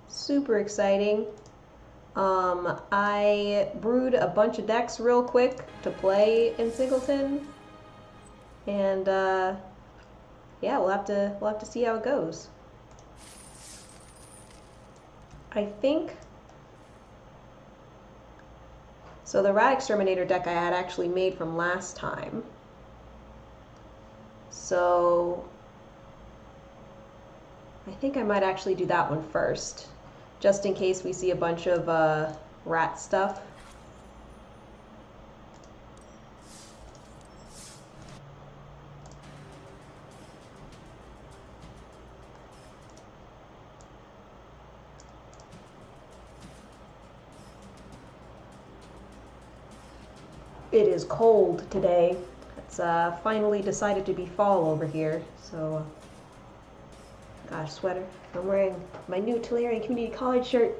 super exciting. I brewed a bunch of decks real quick to play in Singleton, and yeah, we'll have to see how it goes. I think so. The Rat Exterminator deck I had actually made from last time, so I think I might actually do that one first, just in case we see a bunch of rat stuff. It is cold today. It's finally decided to be fall over here, so gosh, sweater. I'm wearing my new Tolarian Community College shirt.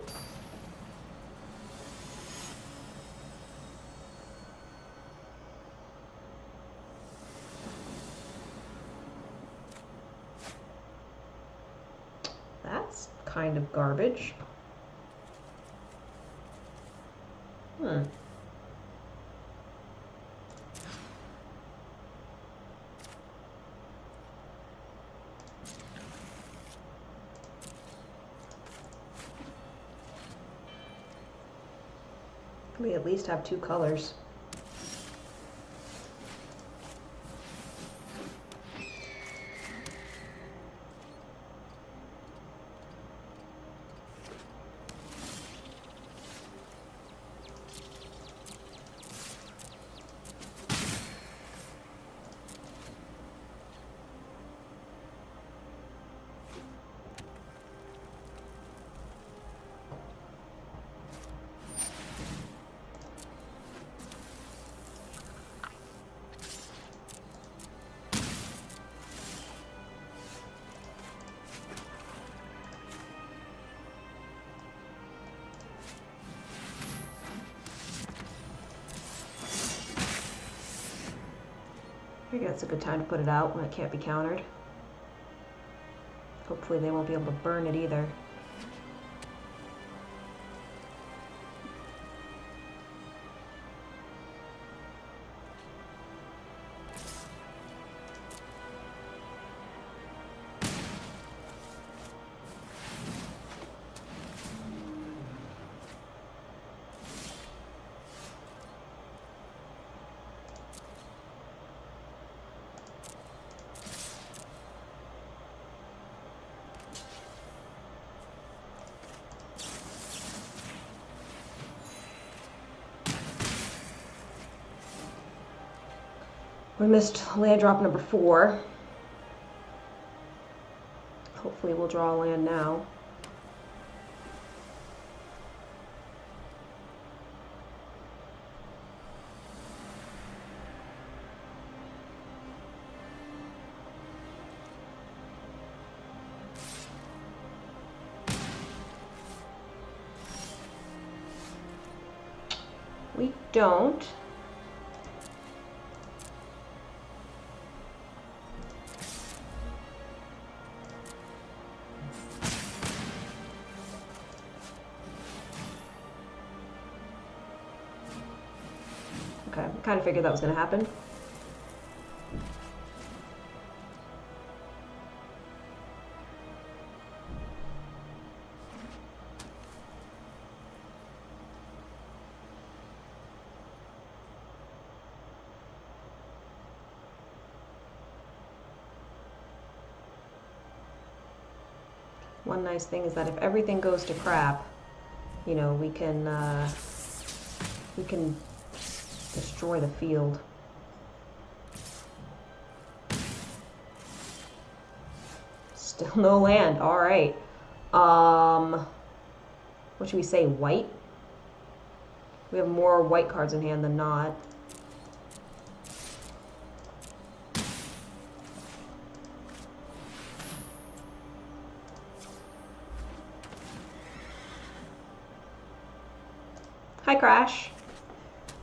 That's kind of garbage. We at least have two colors. I think that's a good time to put it out when it can't be countered. Hopefully they won't be able to burn it either. We missed land drop number 4. Hopefully we'll draw a land now. We don't. Okay, I kind of figured that was going to happen. One nice thing is that if everything goes to crap, you know, we can destroy the field. Still no land. All right. What should we say? White? We have more white cards in hand than not. Hi, Crash.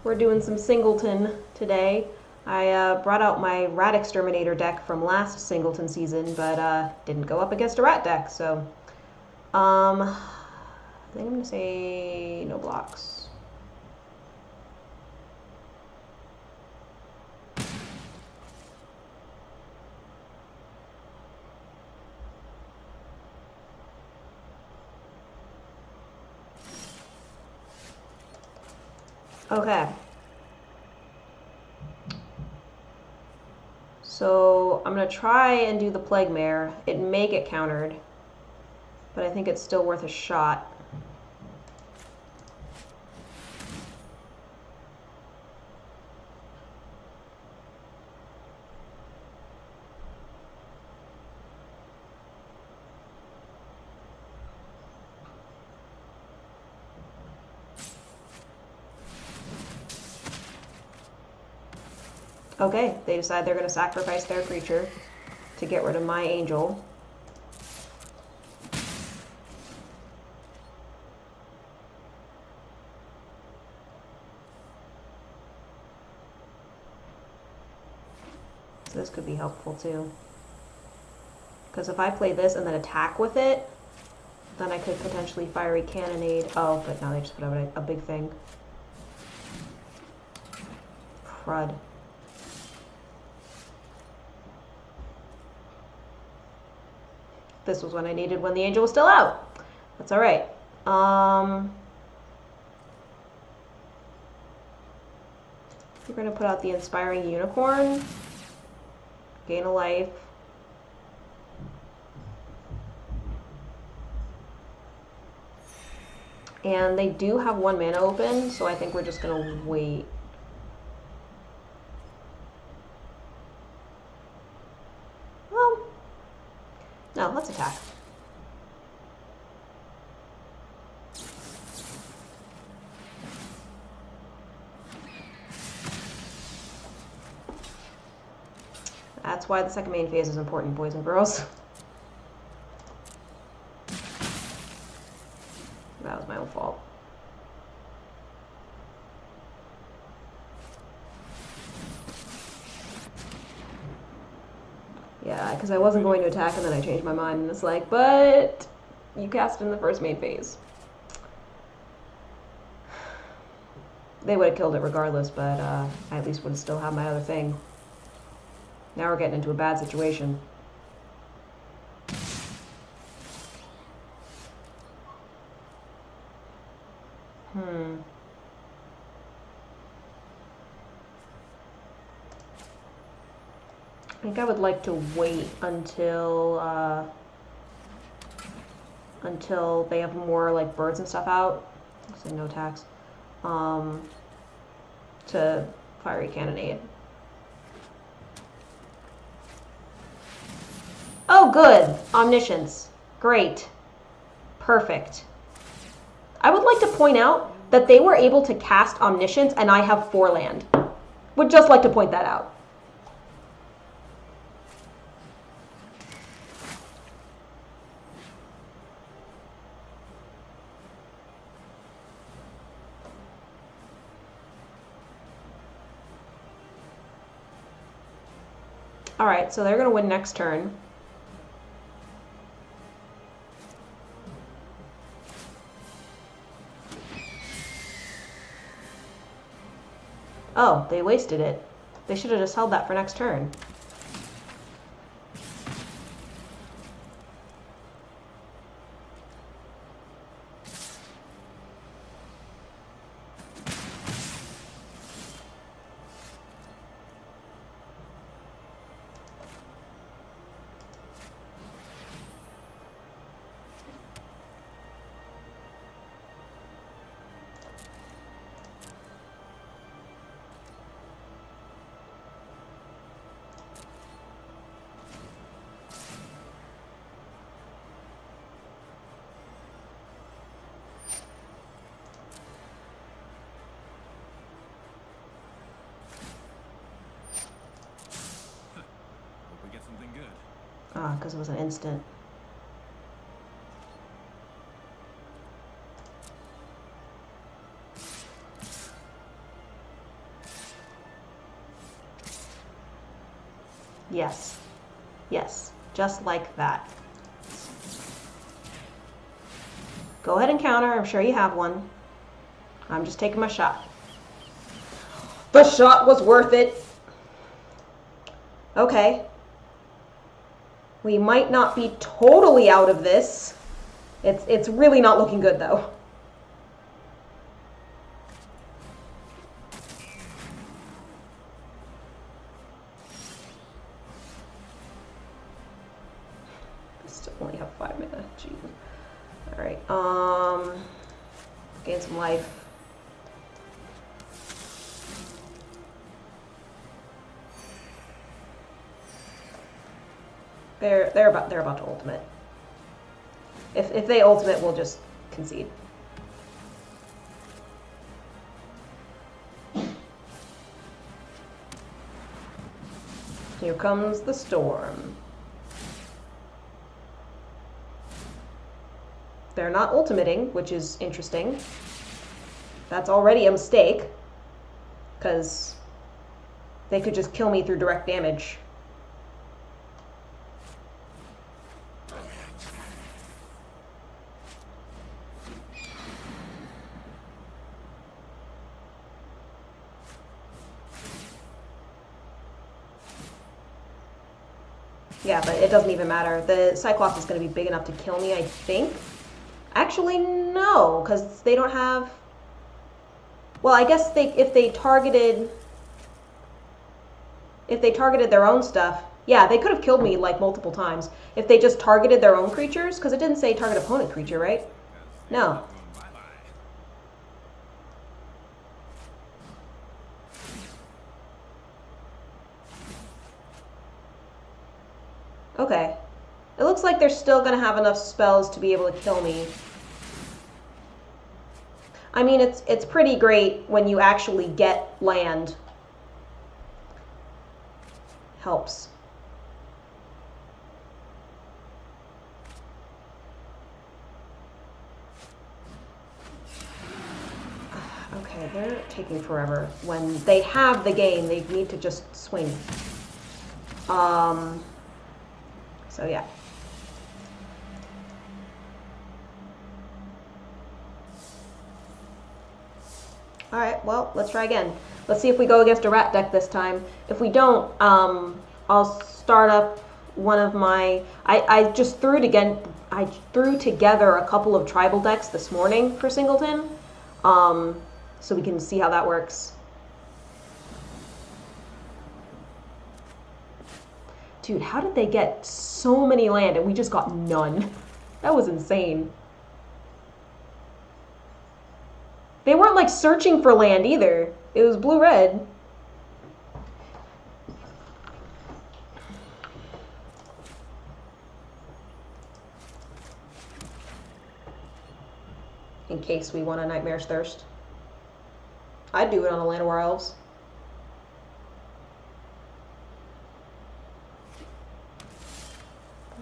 We're doing some Singleton today. I brought out my Rat Exterminator deck from last Singleton season, but didn't go up against a rat deck, so I think I'm gonna say no blocks. Okay. So I'm gonna try and do the Plague Mare. It may get countered, but I think it's still worth a shot. Okay, they decide they're going to sacrifice their creature to get rid of my angel. So this could be helpful too. Because if I play this and then attack with it, then I could potentially Fiery Cannonade. Oh, but now they just put out a big thing. Crud. This was what I needed when the angel was still out. That's alright. We're going to put out the Inspiring Unicorn. Gain a life. And they do have 1 mana open, so I think we're just going to wait. Well, no, let's attack. That's why the second main phase is important, boys and girls. That was my own fault. Yeah, because I wasn't going to attack and then I changed my mind and it's like, but you cast in the first main phase. They would have killed it regardless, but I at least would still have my other thing. Now we're getting into a bad situation. I think I would like to wait until they have more like birds and stuff out. So no attacks. To Fiery Cannonade. Oh, good. Omniscience. Great. Perfect. I would like to point out that they were able to cast Omniscience and I have 4 land. Would just like to point that out. Alright, so they're going to win next turn. Oh, they wasted it. They should have just held that for next turn. Ah, because it was an instant. Yes. Yes. Just like that. Go ahead and counter. I'm sure you have one. I'm just taking my shot. The shot was worth it. Okay. We might not be totally out of this. It's really not looking good, though. I still only have 5 mana. Jesus. Alright, gain some life. They're about to ultimate. If they ultimate, we'll just concede. Here comes the storm. They're not ultimating, which is interesting. That's already a mistake, because they could just kill me through direct damage. Yeah, but it doesn't even matter. The Cyclops is going to be big enough to kill me, I think. Actually, no, because they don't have... Well, I guess if they targeted their own stuff, yeah, they could have killed me, like, multiple times. If they just targeted their own creatures, because it didn't say target opponent creature, right? No. Okay. It looks like they're still going to have enough spells to be able to kill me. I mean, it's pretty great when you actually get land. Helps. Okay, they're taking forever. When they have the game, they need to just swing. So yeah. Alright, well, let's try again. Let's see if we go against a rat deck this time. If we don't, I'll start up one of my... I just threw it again. I threw together a couple of tribal decks this morning for Singleton, so we can see how that works. Dude, how did they get so many land and we just got none? That was insane. They weren't like searching for land either. It was blue-red. In case we want a Nightmare's Thirst. I'd do it on a Land of War Elves.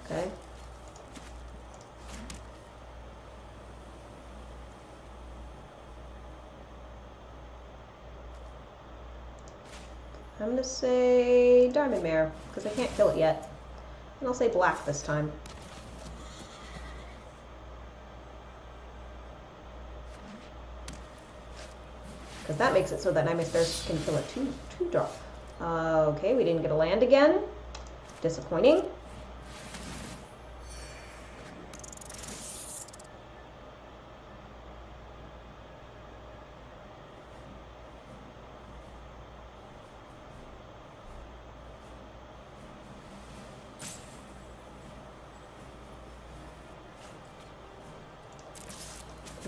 Okay. I'm going to say Diamond Mare, because I can't kill it yet. And I'll say black this time. Because that makes it so that Nightmare's Thirst can kill it 2-drop. Okay, we didn't get a land again. Disappointing.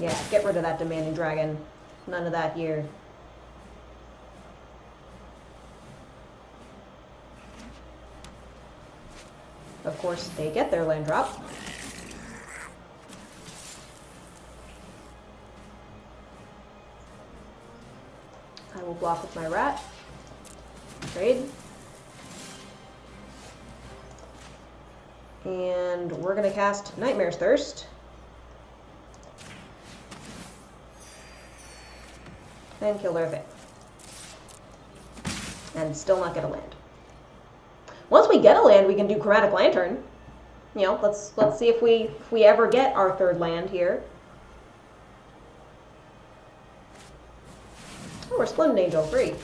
Yeah, get rid of that Demanding Dragon. None of that here. Of course, they get their land drop. I will block with my rat. Trade. And we're going to cast Nightmare's Thirst. And kill their thing. And still not get a land. Once we get a land, we can do Chromatic Lantern. You know, let's see if we ever get our third land here. Oh, we're Splendid Angel. Great.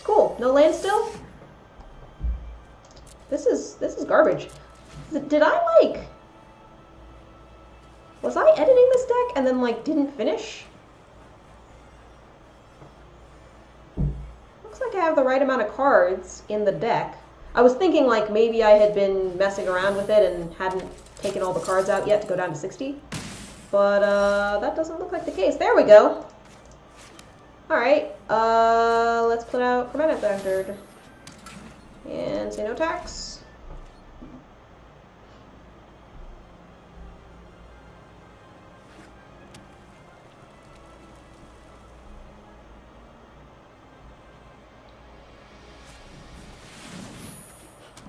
Cool. No land still? This is garbage. Did I, like... Was I editing this deck and then, like, didn't finish? Looks like I have the right amount of cards in the deck. I was thinking, like, maybe I had been messing around with it and hadn't taken all the cards out yet to go down to 60. But, that doesn't look like the case. There we go! Alright, let's put out Chromatic Bastard. And say no tax.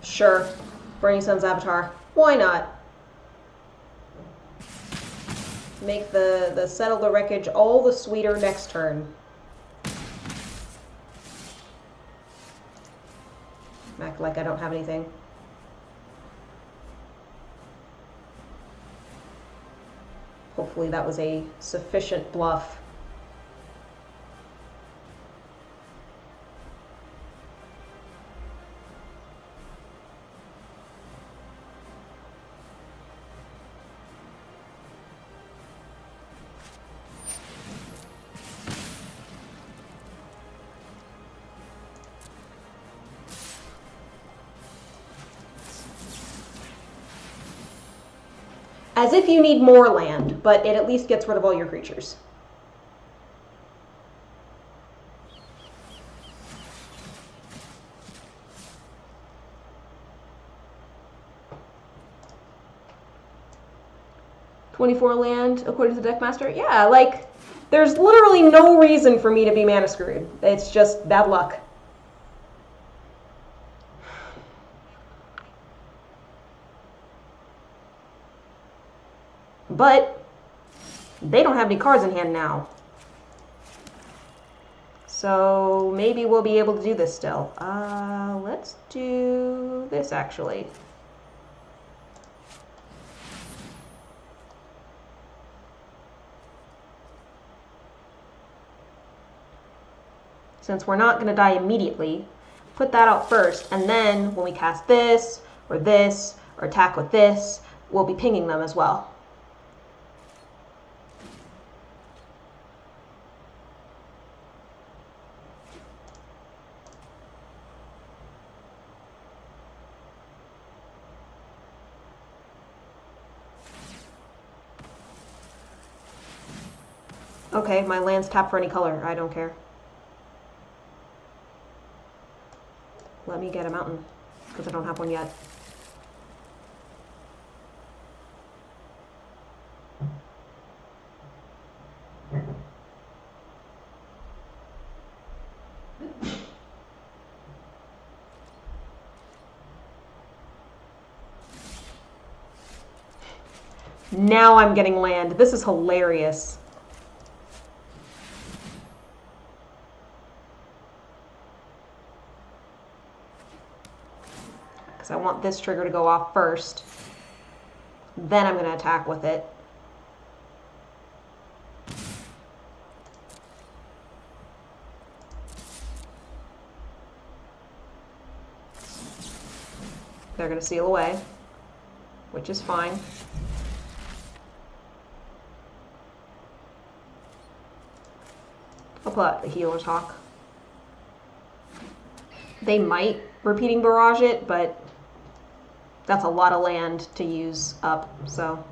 Sure. Burning Sun's Avatar. Why not? Make the Settle the Wreckage all the sweeter next turn. Act like I don't have anything. Hopefully that was a sufficient bluff. As if you need more land, but it at least gets rid of all your creatures. "24 land, according to the Deckmaster." Yeah, like, there's literally no reason for me to be mana screwed. It's just bad luck. But they don't have any cards in hand now. So maybe we'll be able to do this still. Let's do this, actually. Since we're not going to die immediately, put that out first, and then when we cast this, or attack with this, we'll be pinging them as well. Okay, my land's tapped for any color. I don't care. Let me get a mountain, because I don't have one yet. Now I'm getting land. This is hilarious. Because I want this trigger to go off first. Then I'm going to attack with it. They're going to seal away, which is fine. I'll pull out the Healer's Hawk. They might Repeating Barrage it, but that's a lot of land to use up, so.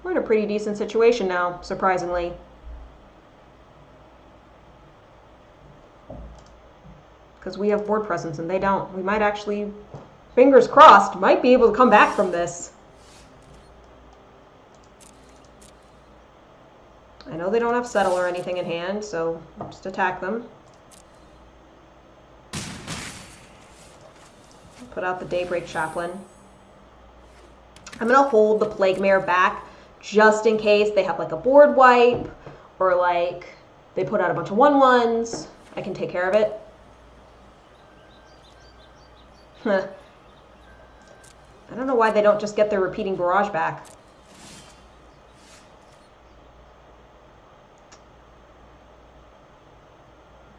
We're in a pretty decent situation now, surprisingly. Because we have board presence and they don't. We might actually, fingers crossed, might be able to come back from this. I know they don't have Settle or anything in hand, so just attack them. Put Put out the Daybreak Chaplain. I'm gonna hold the Plague Mare back just in case they have like a board wipe or like they put out a bunch of 1/1s. I can take care of it. I don't know why they don't just get their repeating barrage back.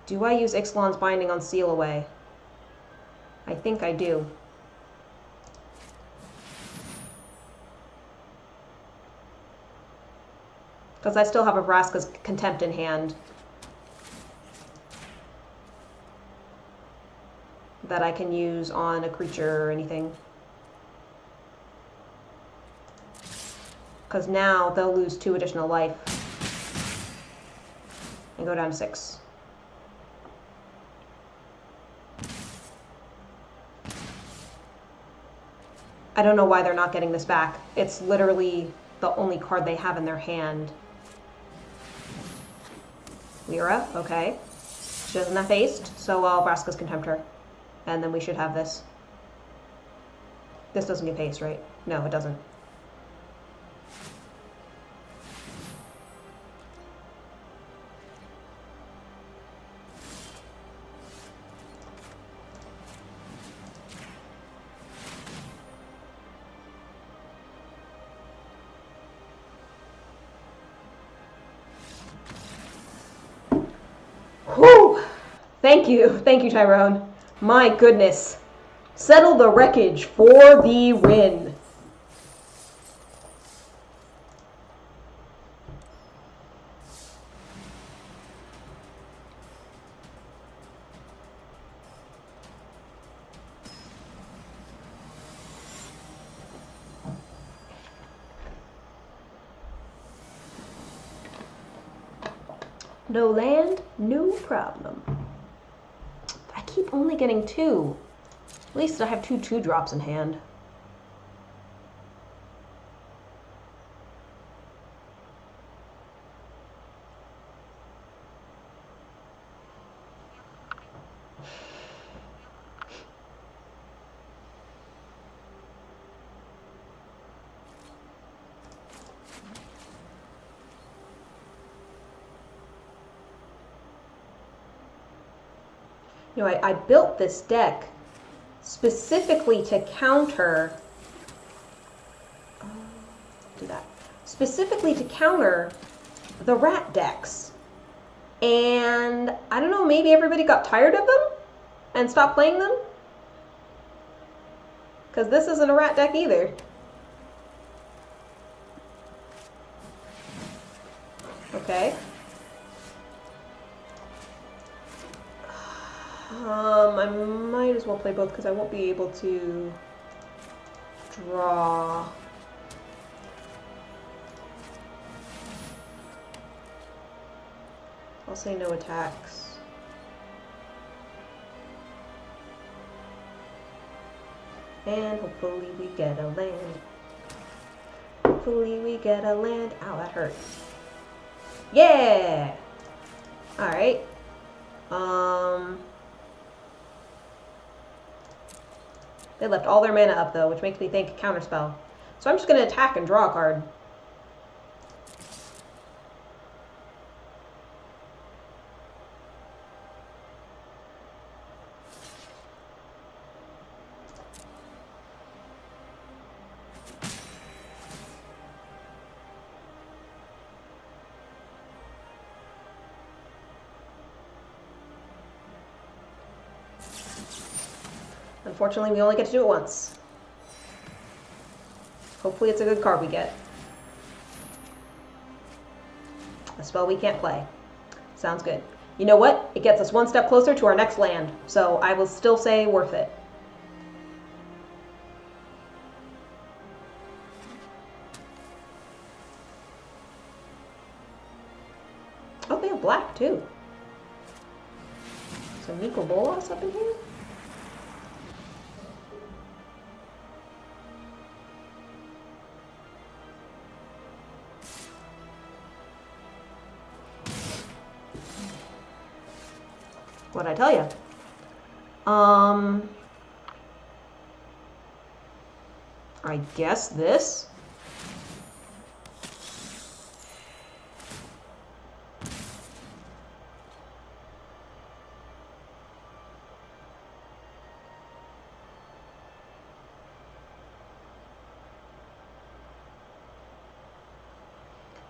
Do I use Ixalan's Binding on Seal Away? I think I do. Because I still have a Vraska's Contempt in hand that I can use on a creature or anything. Because now they'll lose 2 additional life and go down to 6. I don't know why they're not getting this back. It's literally the only card they have in their hand. Lyra, okay. She doesn't have haste, so I'll Vraska's Contempt her. And then we should have this. This doesn't give haste, right? No, it doesn't. Whew! Thank you, Tyrone. My goodness. Settle the wreckage for the win. No land, no problem. I keep only getting 2. At least I have 2 2-drops in hand. You know, I built this deck specifically to counter specifically to counter the rat decks. And I don't know, maybe everybody got tired of them and stopped playing them? Because this isn't a rat deck either. Okay. I might as well play both because I won't be able to draw. I'll say no attacks. And hopefully we get a land. Hopefully we get a land. Ow, that hurt. Yeah! Alright. They left all their mana up, though, which makes me think counterspell. So I'm just going to attack and draw a card. Unfortunately, we only get to do it once. Hopefully it's a good card we get. A spell we can't play. Sounds good. You know what? It gets us one step closer to our next land, so I will still say worth it. Oh, they have black, too. Some Nico Boros up in here? What'd I tell you? I guess this?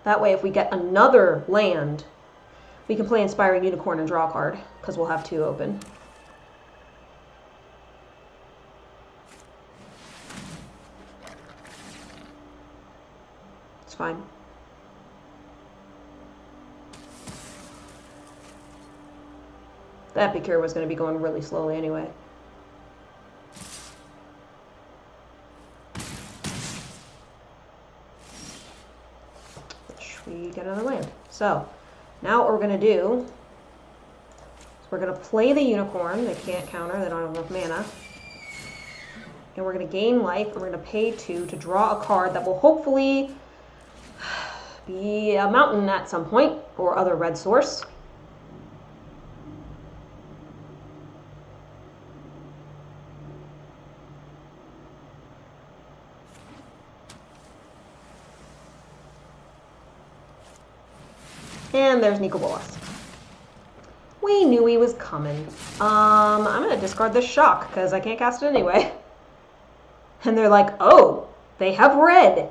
That way, if we get another land, we can play Inspiring Unicorn and draw a card, because we'll have 2 open. It's fine. That Epicure was going to be going really slowly anyway. We get another land. So now what we're going to do is we're going to play the unicorn. They can't counter. They don't have enough mana. And we're going to gain life. And we're going to pay 2 to draw a card that will hopefully be a mountain at some point or other red source. And there's Nico Boros. We knew he was coming. I'm going to discard this shock, because I can't cast it anyway. And they're like, oh, they have red.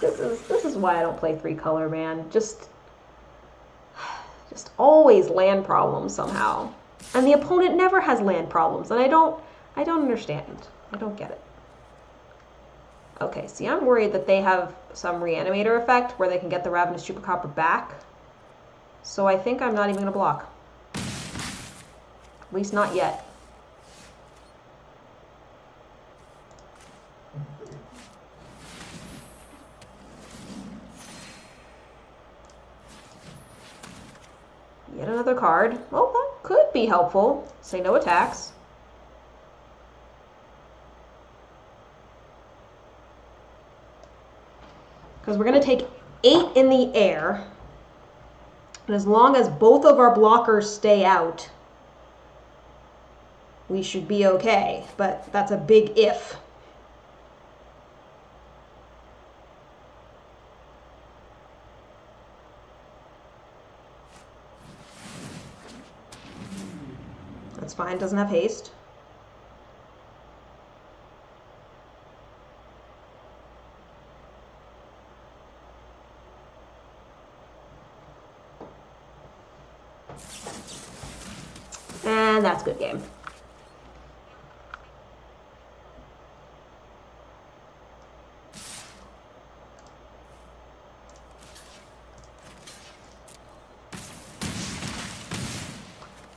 This is why I don't play 3-color, man. Just always land problems somehow. And the opponent never has land problems, and I don't understand. I don't get it. Okay, see, I'm worried that they have some Reanimator effect where they can get the Ravenous Chupacabra back. So I think I'm not even going to block. At least not yet. Yet another card. Well, that could be helpful. Say no attacks. Because we're going to take 8 in the air. And as long as both of our blockers stay out, we should be okay. But that's a big if. That's fine, doesn't have haste. And that's good game.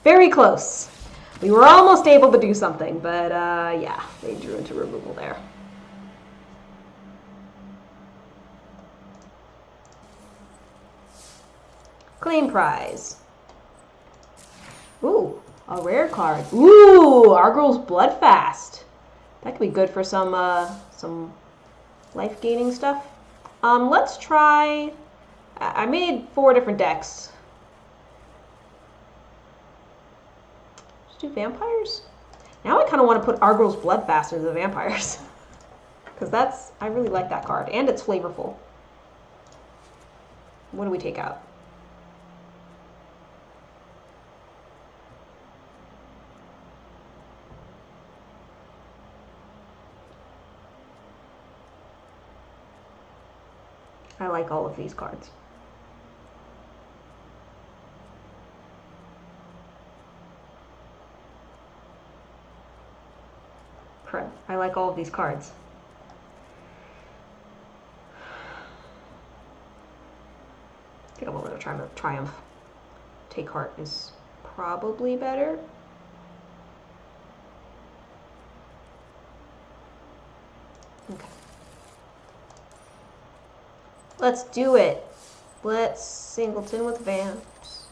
Very close. We were almost able to do something, but yeah, they drew into removal there. Claim prize. Ooh. A rare card. Ooh, Argyl's Bloodfast. That could be good for some life-gaining stuff. Let's try... I made 4 different decks. Let's do vampires? Now I kind of want to put Argyl's Bloodfast into the vampires. Because that's... I really like that card. And it's flavorful. What do we take out? I like all of these cards. Crud. I like all of these cards. I think I'm going to try to Triumph. Take Heart is probably better. Okay. Let's do it. Let's Singleton with vamps.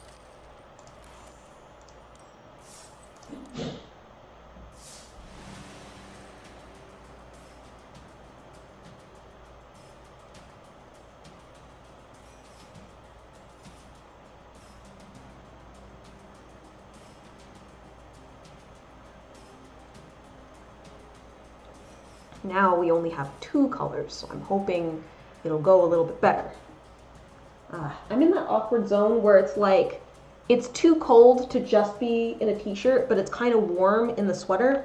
Now we only have 2 colors, so I'm hoping it'll go a little bit better. I'm in that awkward zone where it's like, it's too cold to just be in a t-shirt, but it's kind of warm in the sweater.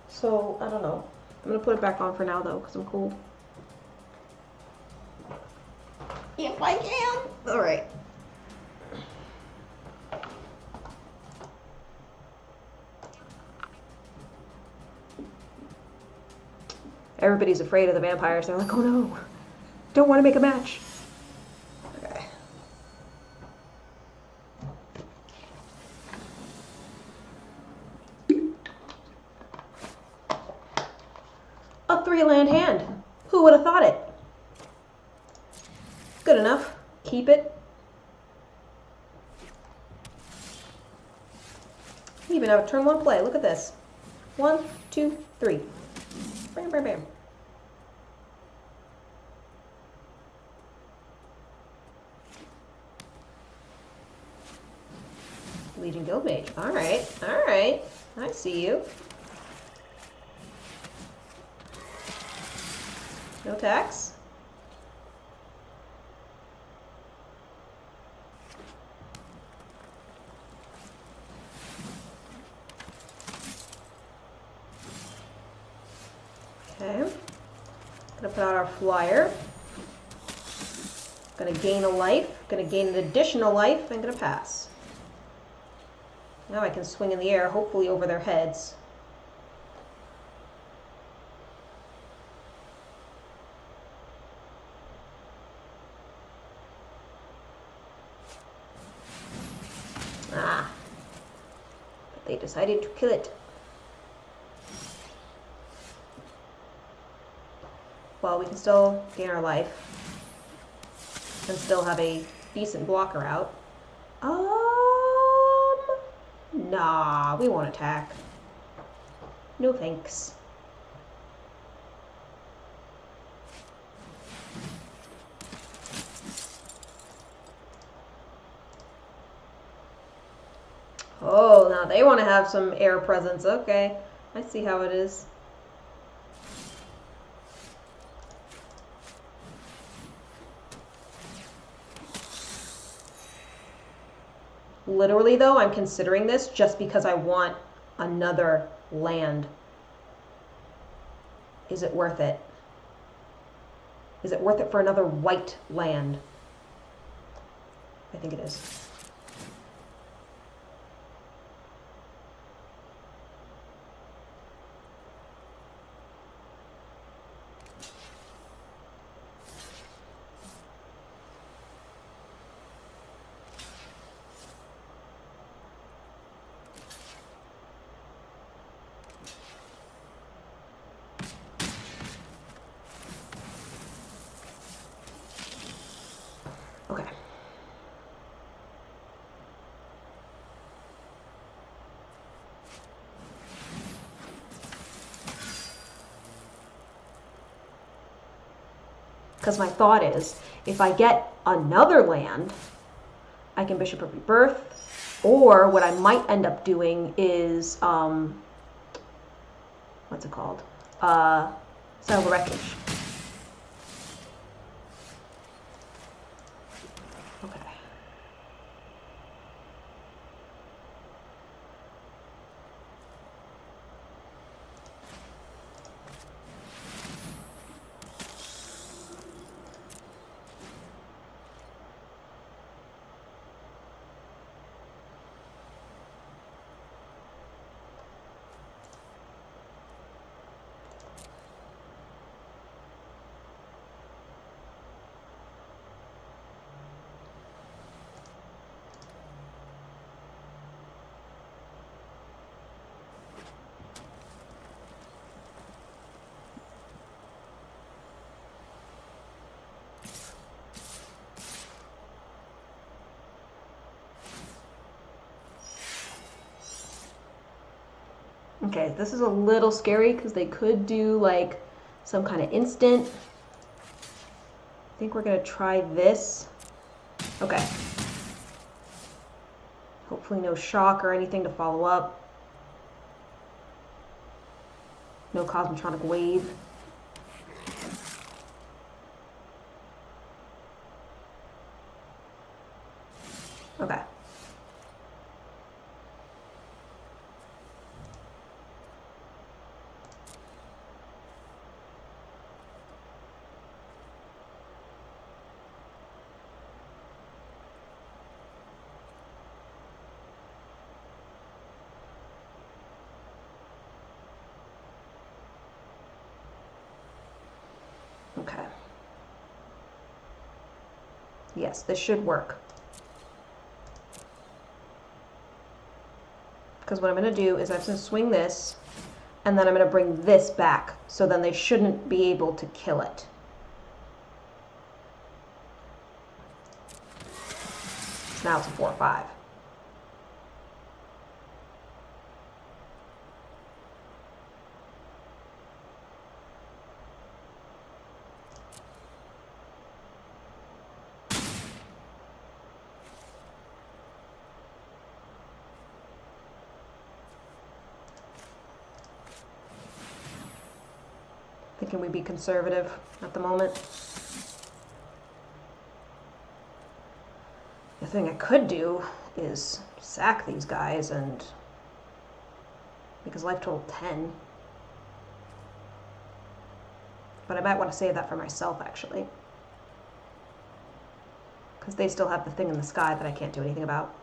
So, I don't know. I'm going to put it back on for now, though, because I'm cold. If I can. All right. Everybody's afraid of the vampires. They're like, oh no, don't want to make a match. Okay. A 3-land hand. Who would have thought it? Good enough. Keep it. We even have a turn 1 play. Look at this. 1, 2, 3. Bam, bam, bam. Legion Guild Mage. Alright, alright. I see you. No tax. Okay. Gonna put out our flyer. Gonna gain a life. Gonna gain an additional life. And gonna pass. Now I can swing in the air, hopefully over their heads. Ah. But they decided to kill it. Well, we can still gain our life. And still have a decent blocker out. Nah, we won't attack. No thanks. Oh, now they want to have some air presence. Okay, I see how it is. Literally, though, I'm considering this just because I want another land. Is it worth it? Is it worth it for another white land? I think it is. Okay. Because my thought is, if I get another land, I can Bishop of Rebirth, or what I might end up doing is, what's it called? Settle the Wreckage. Okay. Okay, this is a little scary because they could do like some kind of instant. I think we're gonna try this. Okay. Hopefully no shock or anything to follow up. No Cosmotronic Wave. Okay. Yes, this should work. Because what I'm going to do is I'm going to swing this, and then I'm going to bring this back, so then they shouldn't be able to kill it. So now it's a 4/5. Thinking we'd be conservative at the moment. The thing I could do is sack these guys and make his life total 10. But I might want to save that for myself, actually. Because they still have the thing in the sky that I can't do anything about.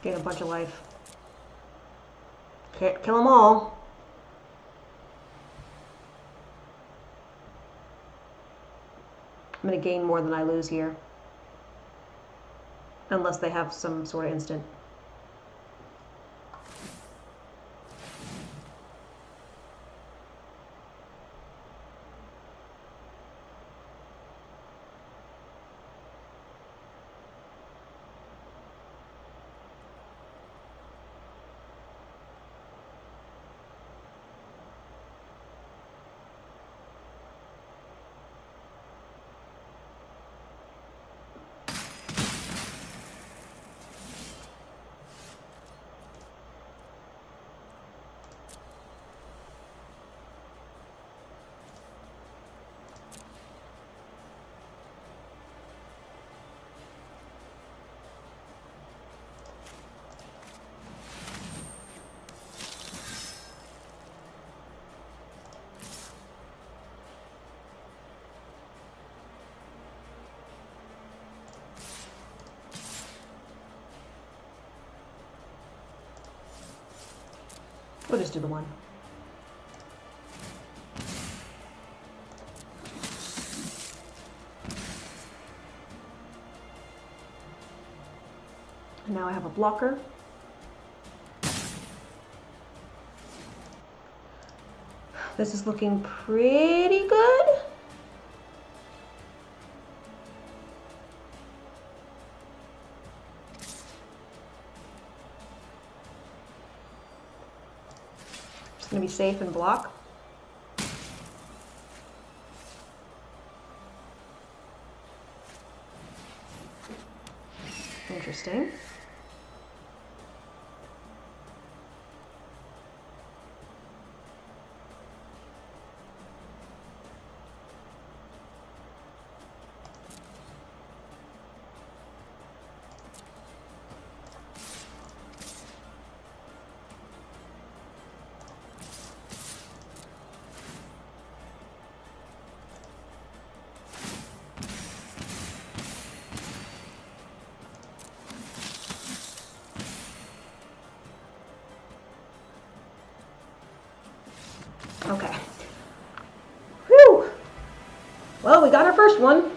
Gain a bunch of life. Can't kill them all. I'm going to gain more than I lose here. Unless they have some sort of instant. We'll just do the one. And now I have a blocker. This is looking pretty good. Just gonna be safe and block. Interesting. Okay. Whew. Well, we got our first one.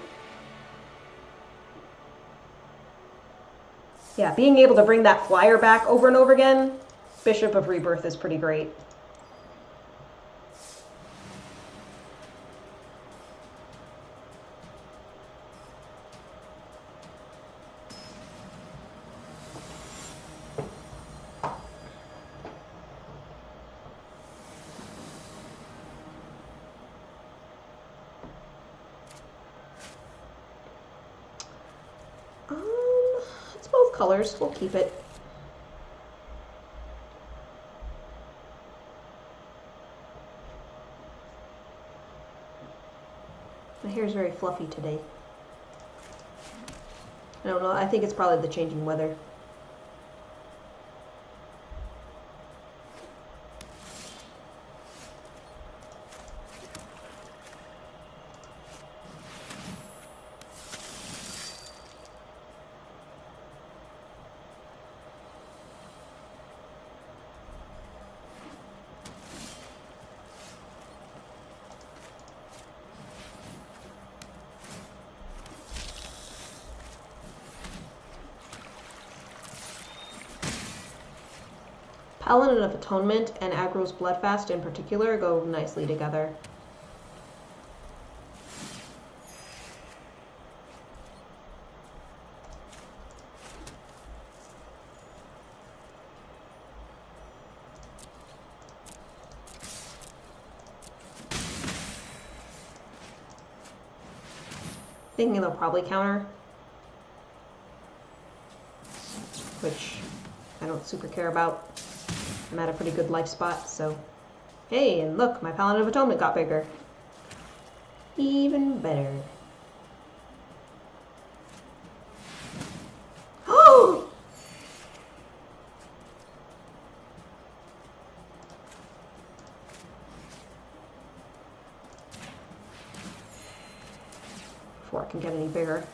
Yeah, being able to bring that flyer back over and over again, Bishop of Rebirth is pretty great. colors. We'll keep it. My hair is very fluffy today. I don't know. I think it's probably the changing weather. Paladin of Atonement and Aggro's Bloodfast in particular go nicely together. Thinking they'll probably counter, which I don't super care about. I'm at a pretty good life spot, so... Hey, and look, my Paladin of Atonement got bigger. Even better. Oh! Before I can get any bigger.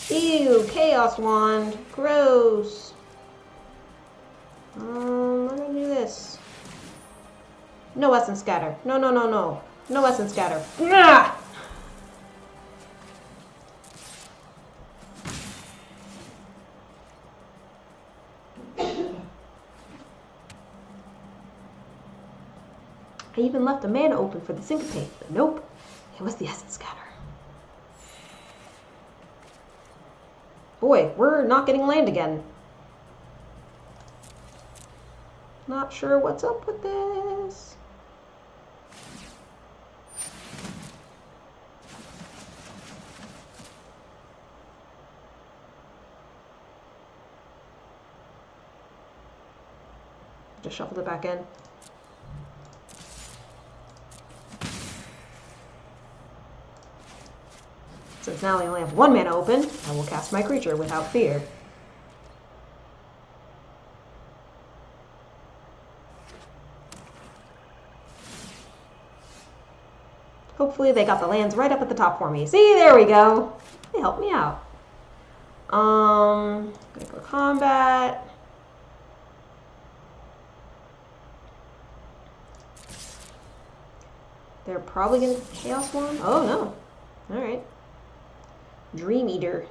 Ew, Chaos Wand. Gross. We're gonna do this. No Essence Scatter. No, no, no, no. No Essence Scatter. Nah! I even left a mana open for the Syncopate, but nope. It was the Essence Scatter. Boy, we're not getting land again. Not sure what's up with this. Just shuffled it back in. Since now I only have one mana open, I will cast my creature without fear. Hopefully they got the lands right up at the top for me. See, there we go. They helped me out. Gonna go combat. They're probably gonna Chaos Wand. Oh no. Alright. Dream Eater.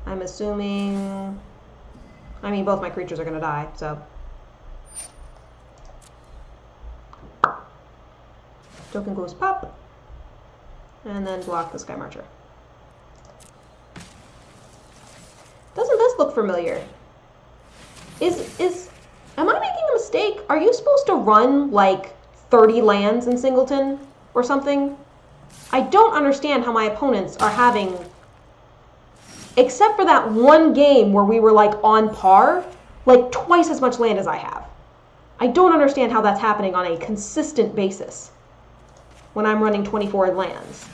I'm assuming... I mean, both my creatures are going to die, so... Token goes pop. And then block the Sky Marcher. Doesn't this look familiar? Am I making a mistake? Are you supposed to run, like, 30 lands in Singleton or something? I don't understand how my opponents are having... Except for that one game where we were, like, on par, like, twice as much land as I have. I don't understand how that's happening on a consistent basis when I'm running 24 lands.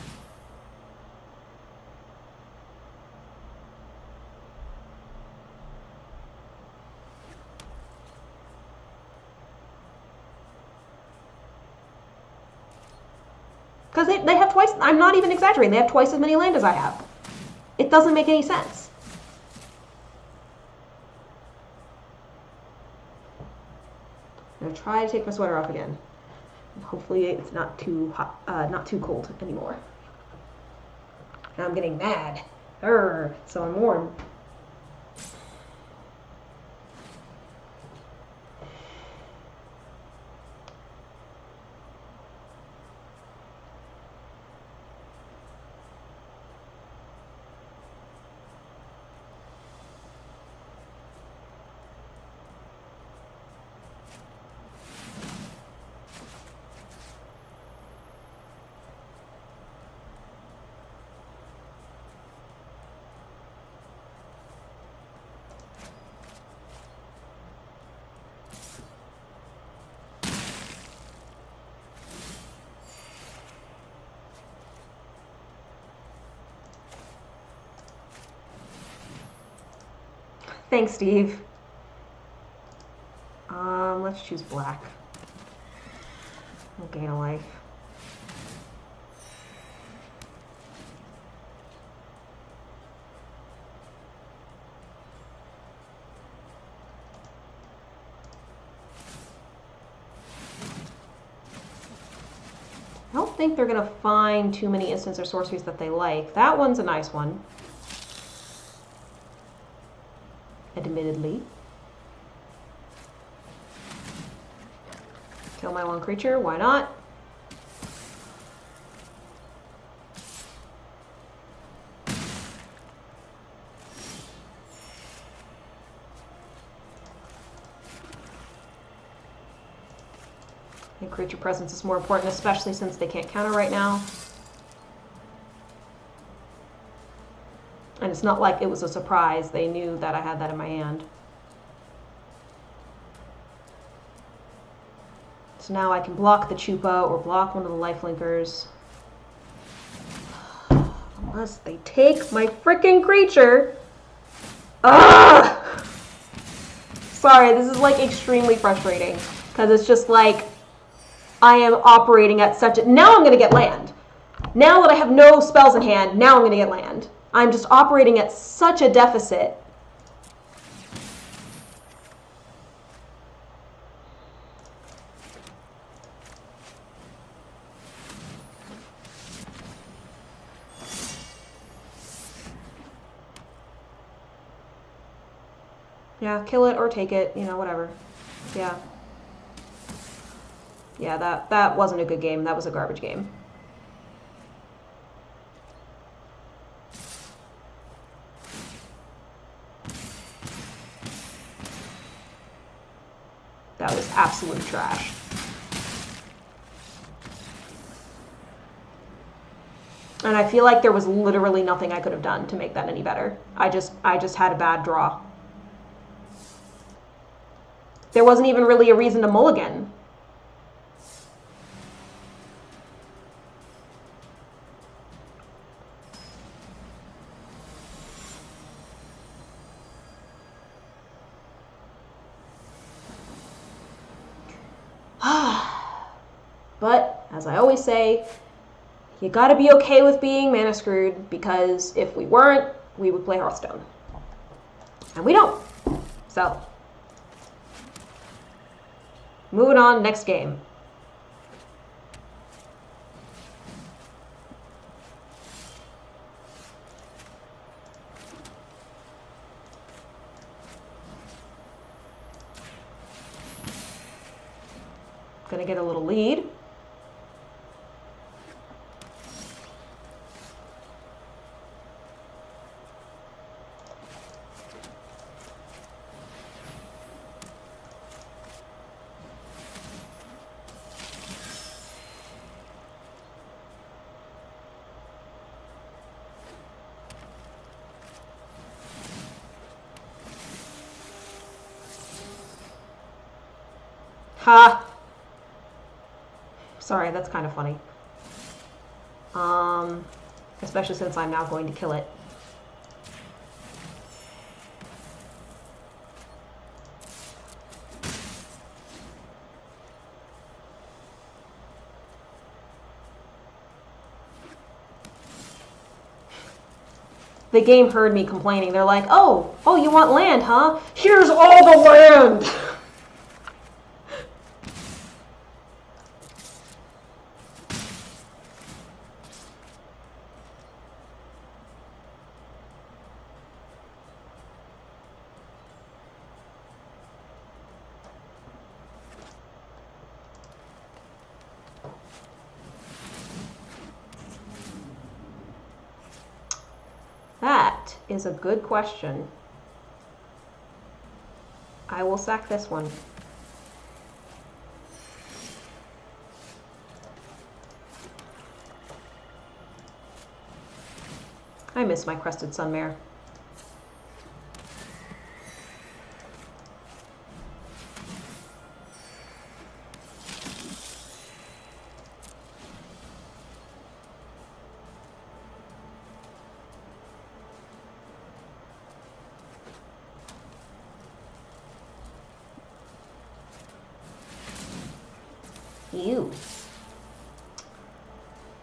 Because they have twice, I'm not even exaggerating, they have twice as many land as I have. It doesn't make any sense. I'm gonna try to take my sweater off again. Hopefully it's not too hot, not too cold anymore. Now I'm getting mad. So I'm warm. Thanks, Steve. Let's choose black. We'll gain a life. I don't think they're going to find too many instants or sorceries that they like. That one's a nice one. Admittedly. Kill my one creature, why not? I think creature presence is more important, especially since they can't counter right now. And it's not like it was a surprise. They knew that I had that in my hand. So now I can block the Chupa or block one of the lifelinkers. Unless they take my freaking creature. Ugh! Sorry, this is like extremely frustrating. Because it's just like, I am operating at such a... Now I'm going to get land. Now that I have no spells in hand, now I'm going to get land. I'm just operating at such a deficit. Yeah, kill it or take it, you know, whatever. Yeah. Yeah, that wasn't a good game. That was a garbage game. That was absolute trash. And I feel like there was literally nothing I could have done to make that any better. I just had a bad draw. There wasn't even really a reason to mulligan. But, as I always say, you gotta be okay with being mana screwed, because if we weren't, we would play Hearthstone. And we don't. So, moving on, next game. Gonna get a little lead. Ha! Sorry, that's kind of funny. Especially since I'm now going to kill it. The game heard me complaining. They're like, oh, you want land, huh? Here's all the land! That is a good question. I will sack this one. I miss my Crested Sunmare. You.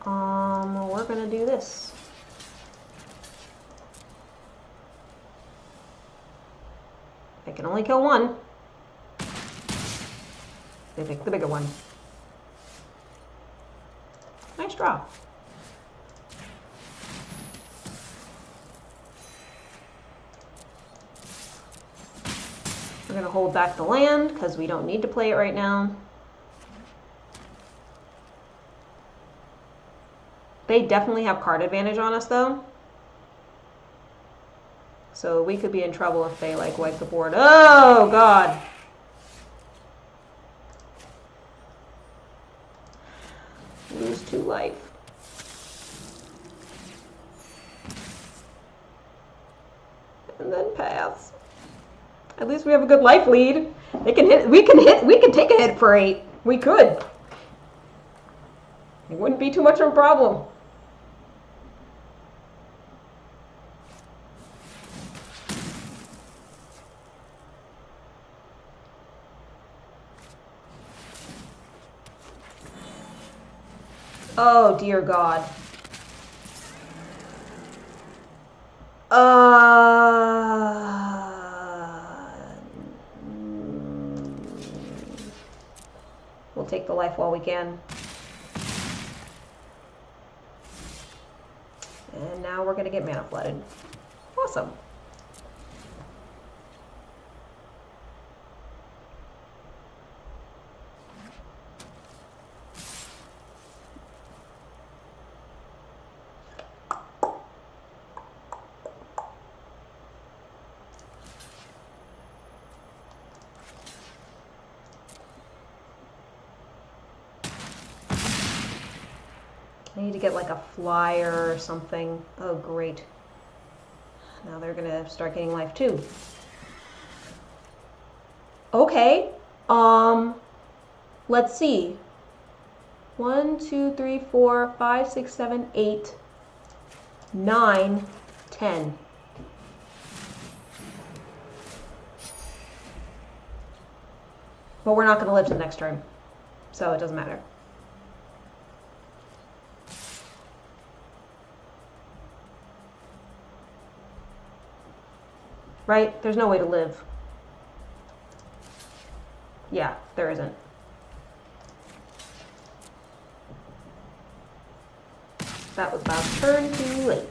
We're gonna do this. I can only kill one. They pick the bigger one. Nice draw. We're gonna hold back the land because we don't need to play it right now. They definitely have card advantage on us though. So we could be in trouble if they like wipe the board. Oh god. Lose 2 life. And then pass. At least we have a good life lead. They can hit. We can take a hit for 8. We could. It wouldn't be too much of a problem. Oh dear God. We'll take the life while we can. And now we're gonna get mana flooded. Awesome. I need to get like a flyer or something. Oh, great. Now they're gonna start getting life too. Okay. Let's see. 1, 2, 3, 4, 5, 6, 7, 8, 9, 10. But we're not gonna live to the next turn, so it doesn't matter. Right? There's no way to live. Yeah, there isn't. That was about turn too late.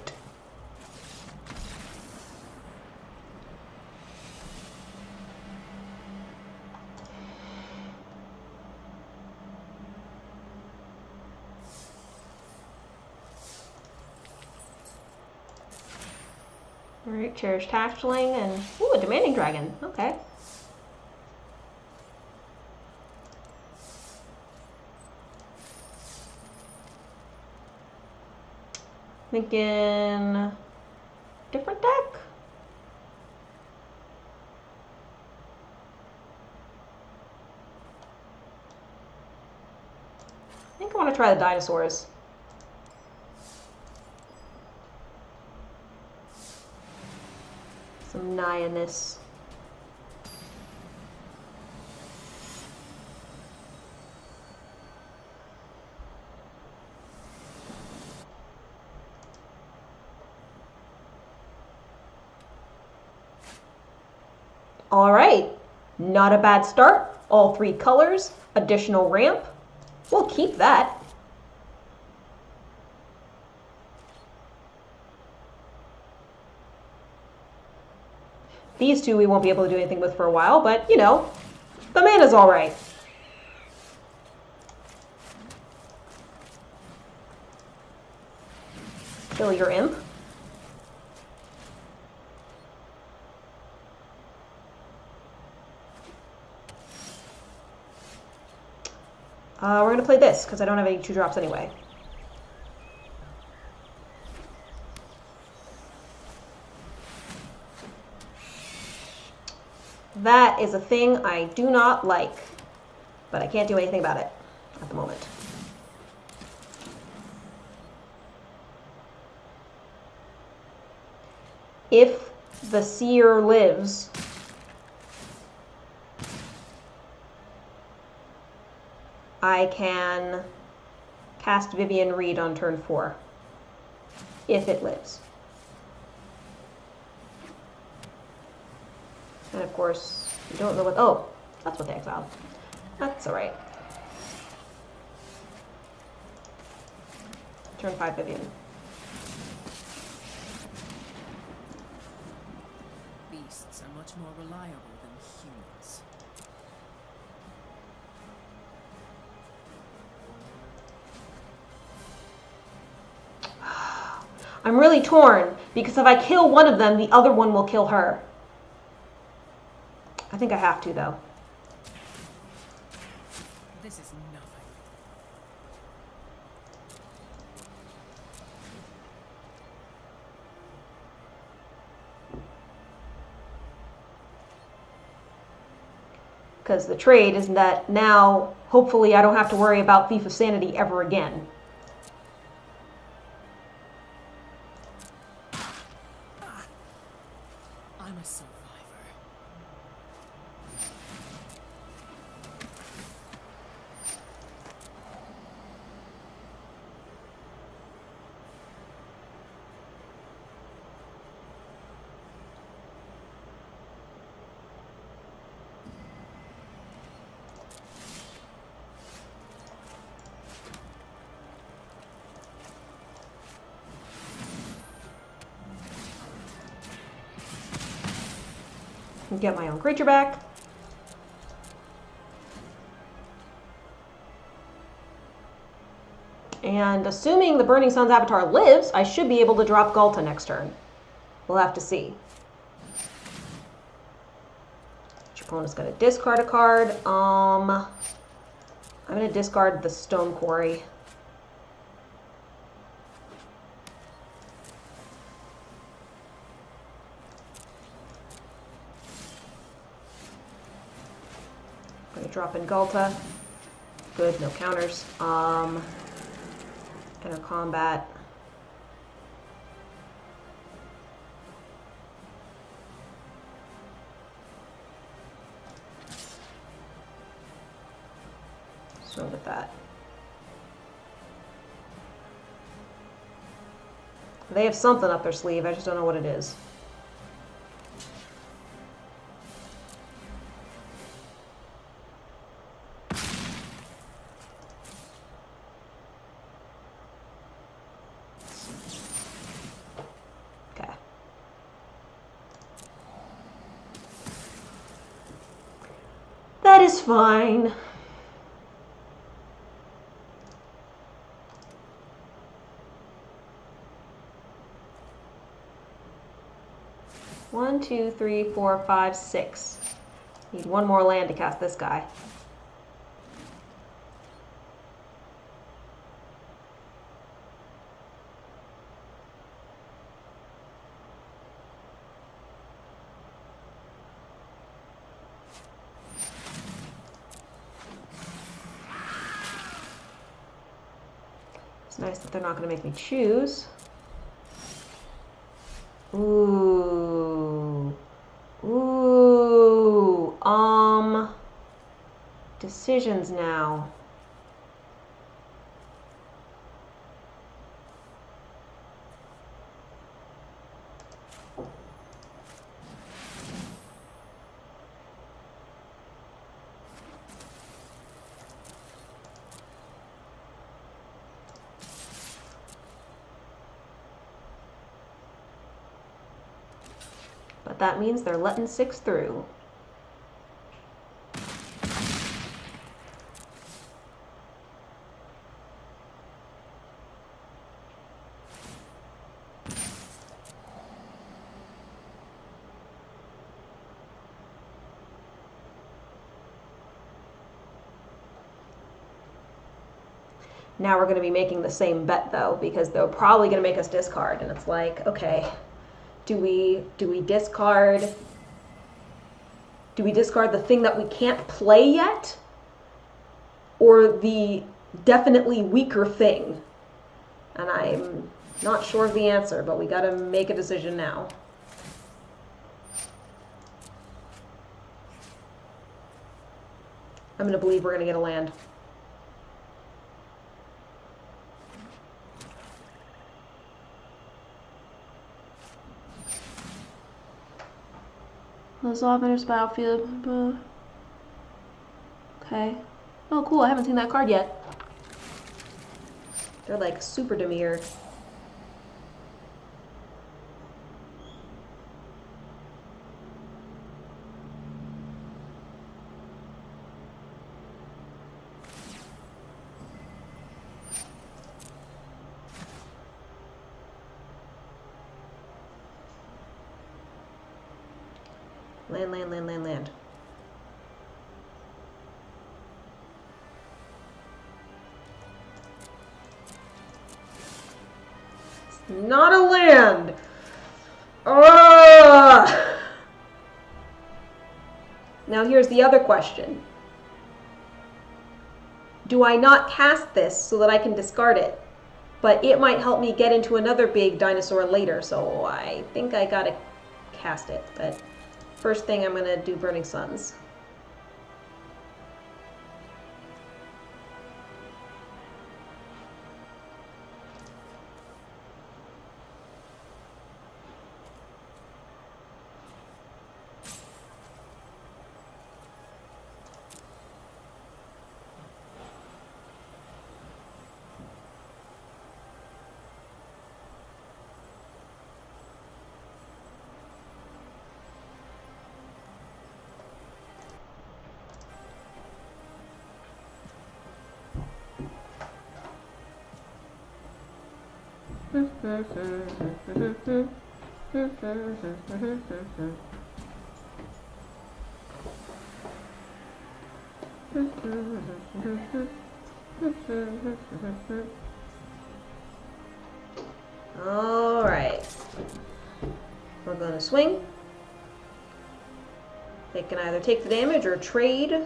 Alright, Cherished Hatchling and... Ooh, a Demanding Dragon. Okay. Thinking... different deck? I think I want to try the Dinosaurs. Some Nihilus. All right, not a bad start. All 3 colors, additional ramp. We'll keep that. These 2 we won't be able to do anything with for a while, but, you know, the mana's all right. Kill your imp. We're going to play this, because I don't have any 2-drops anyway. That is a thing I do not like, but I can't do anything about it at the moment. If the seer lives, I can cast Vivian Reed on turn 4. If it lives. And of course, we don't know what... Oh, that's what they exiled. That's alright. Turn 5 Vivian. Beasts are much more reliable than humans. I'm really torn, because if I kill one of them, the other one will kill her. I think I have to, though. This is nothing. Because the trade is that now, hopefully, I don't have to worry about Thief of Sanity ever again. I'm a survivor. Get my own creature back. And assuming the Burning Sun's Avatar lives, I should be able to drop Galta next turn. We'll have to see. Your opponent's going to discard a card. I'm going to discard the Stone Quarry. Drop in Galta. Good, no counters. Enter combat. Swing with that. They have something up their sleeve, I just don't know what it is. That is fine. One, two, three, four, five, six. Need one more land to cast this guy. It's nice that they're not going to make me choose. Ooh. Ooh. Decisions now. But that means they're letting 6 through. Now we're going to be making the same bet, though, because they're probably going to make us discard. And it's like, okay, do we discard the thing that we can't play yet? Or the definitely weaker thing? And I'm not sure of the answer, but we got to make a decision now. I'm going to believe we're going to get a land. Lazov enters battlefield. Okay. Oh, cool. I haven't seen that card yet. They're like super demure. Land. It's not a land! Ugh! Now here's the other question. Do I not cast this so that I can discard it? But it might help me get into another big dinosaur later, so I think I gotta cast it. But first thing I'm gonna do Burning Suns. All right. We're going to swing. They can either take the damage or trade.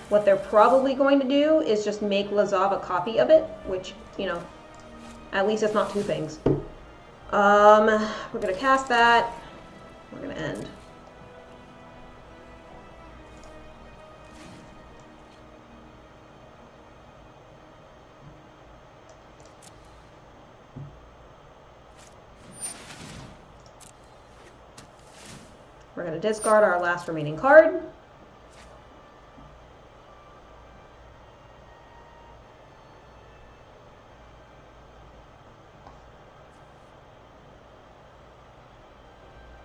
What they're probably going to do is just make Lazov a copy of it, which, you know, at least it's not two things. We're going to cast that. We're going to end. We're going to discard our last remaining card.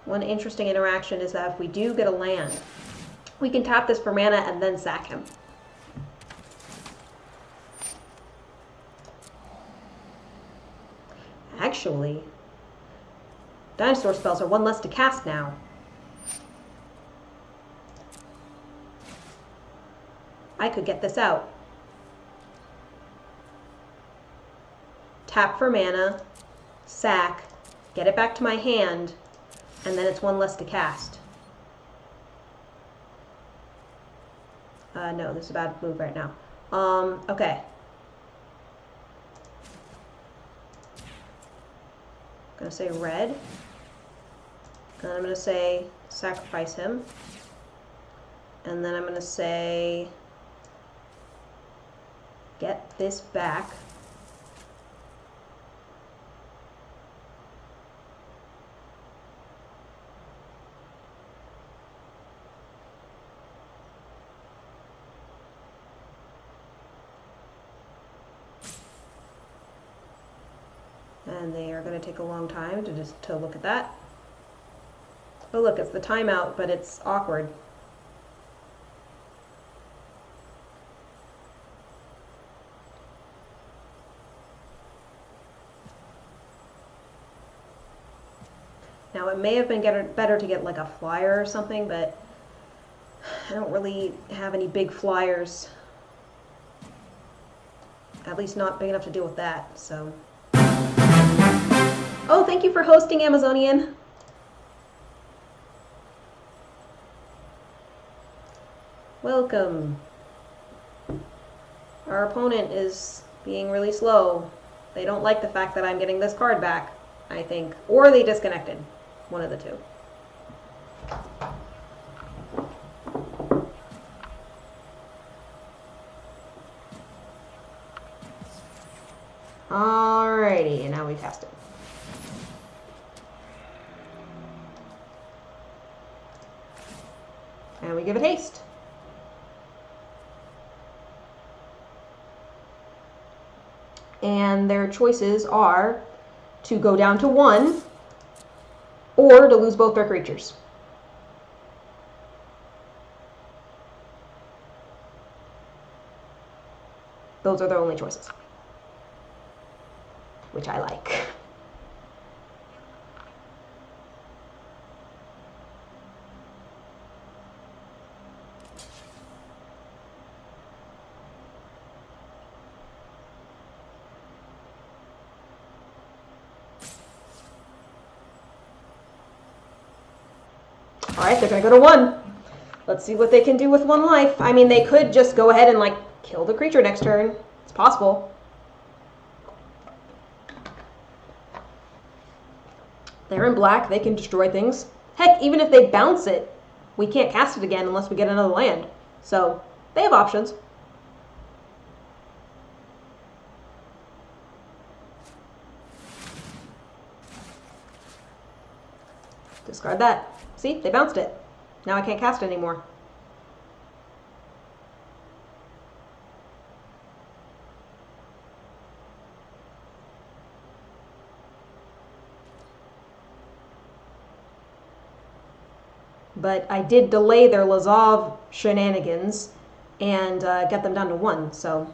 One interesting interaction is that if we do get a land, we can tap this for mana and then sack him. Actually, dinosaur spells are one less to cast now. I could get this out. Tap for mana, sack, get it back to my hand, and then it's one less to cast. No, this is a bad move right now. Okay. I'm gonna say red. And I'm gonna say sacrifice him. And then I'm gonna say get this back. And they are going to take a long time to look at that. Oh look, it's the timeout, but it's awkward. Now it may have been better to get like a flyer or something, but I don't really have any big flyers. At least not big enough to deal with that, so... Oh, thank you for hosting, Amazonian. Welcome. Our opponent is being really slow. They don't like the fact that I'm getting this card back, I think. Or they disconnected. One of the two. Alrighty, and now we cast it. And we give it haste. And their choices are to go down to 1 or to lose both their creatures. Those are their only choices, which I like. Alright, they're gonna go to 1. Let's see what they can do with 1 life. I mean, they could just go ahead and, like, kill the creature next turn. It's possible. They're in black. They can destroy things. Heck, even if they bounce it, we can't cast it again unless we get another land. So, they have options. Discard that. See, they bounced it. Now I can't cast it anymore. But I did delay their Lazov shenanigans and get them down to 1, so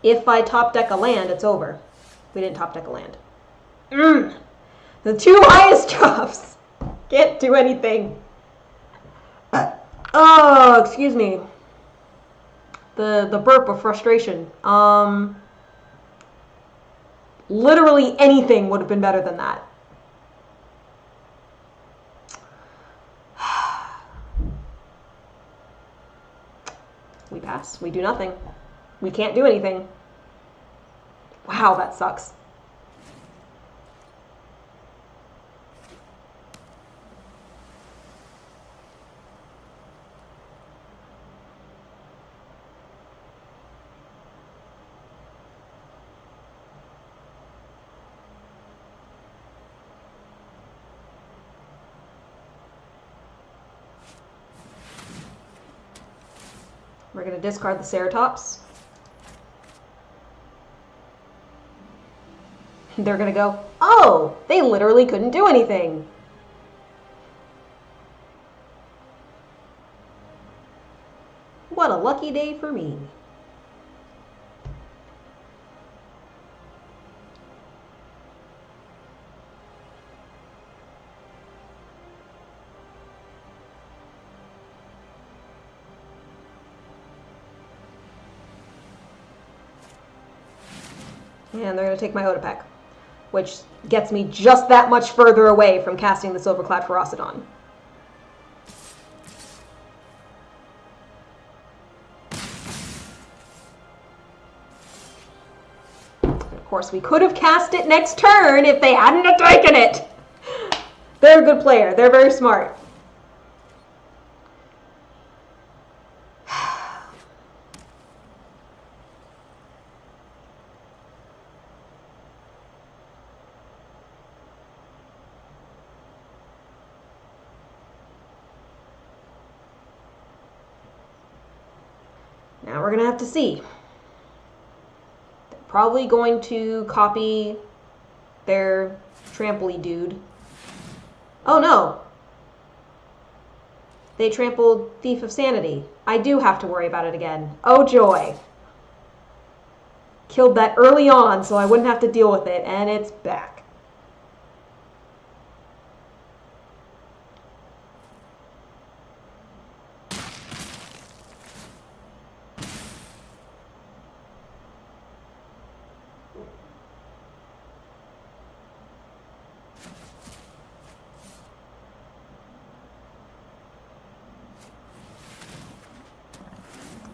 if I top deck a land, it's over. We didn't top deck a land. The 2 highest drops. Can't do anything. Oh, excuse me. The burp of frustration. Literally anything would have been better than that. We pass. We do nothing. We can't do anything. Wow, that sucks. We're going to discard the Ceratops. They're going to go, oh, they literally couldn't do anything. What a lucky day for me. And they're going to take my Otapek, which gets me just that much further away from casting the Silverclad Ferocidon. Of course, we could have cast it next turn if they hadn't have taken it. They're a good player. They're very smart. Now we're going to have to see. They're probably going to copy their trampley dude. Oh no! They trampled Thief of Sanity. I do have to worry about it again. Oh joy! Killed that early on so I wouldn't have to deal with it, and it's back.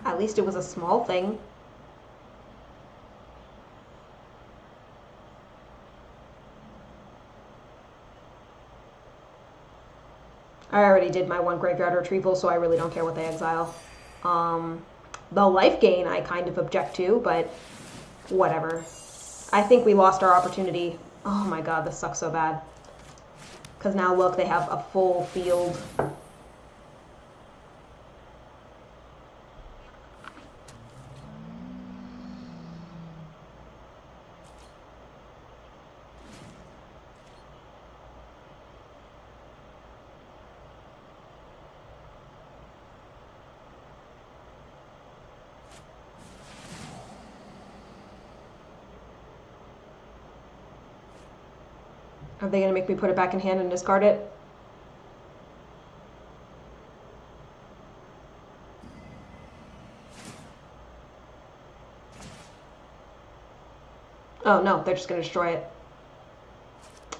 At least it was a small thing. I already did my 1 graveyard retrieval, so I really don't care what they exile. The life gain I kind of object to, but whatever. I think we lost our opportunity. Oh my god, this sucks so bad. Because now look, they have a full field. Are they going to make me put it back in hand and discard it? Oh no, they're just going to destroy it.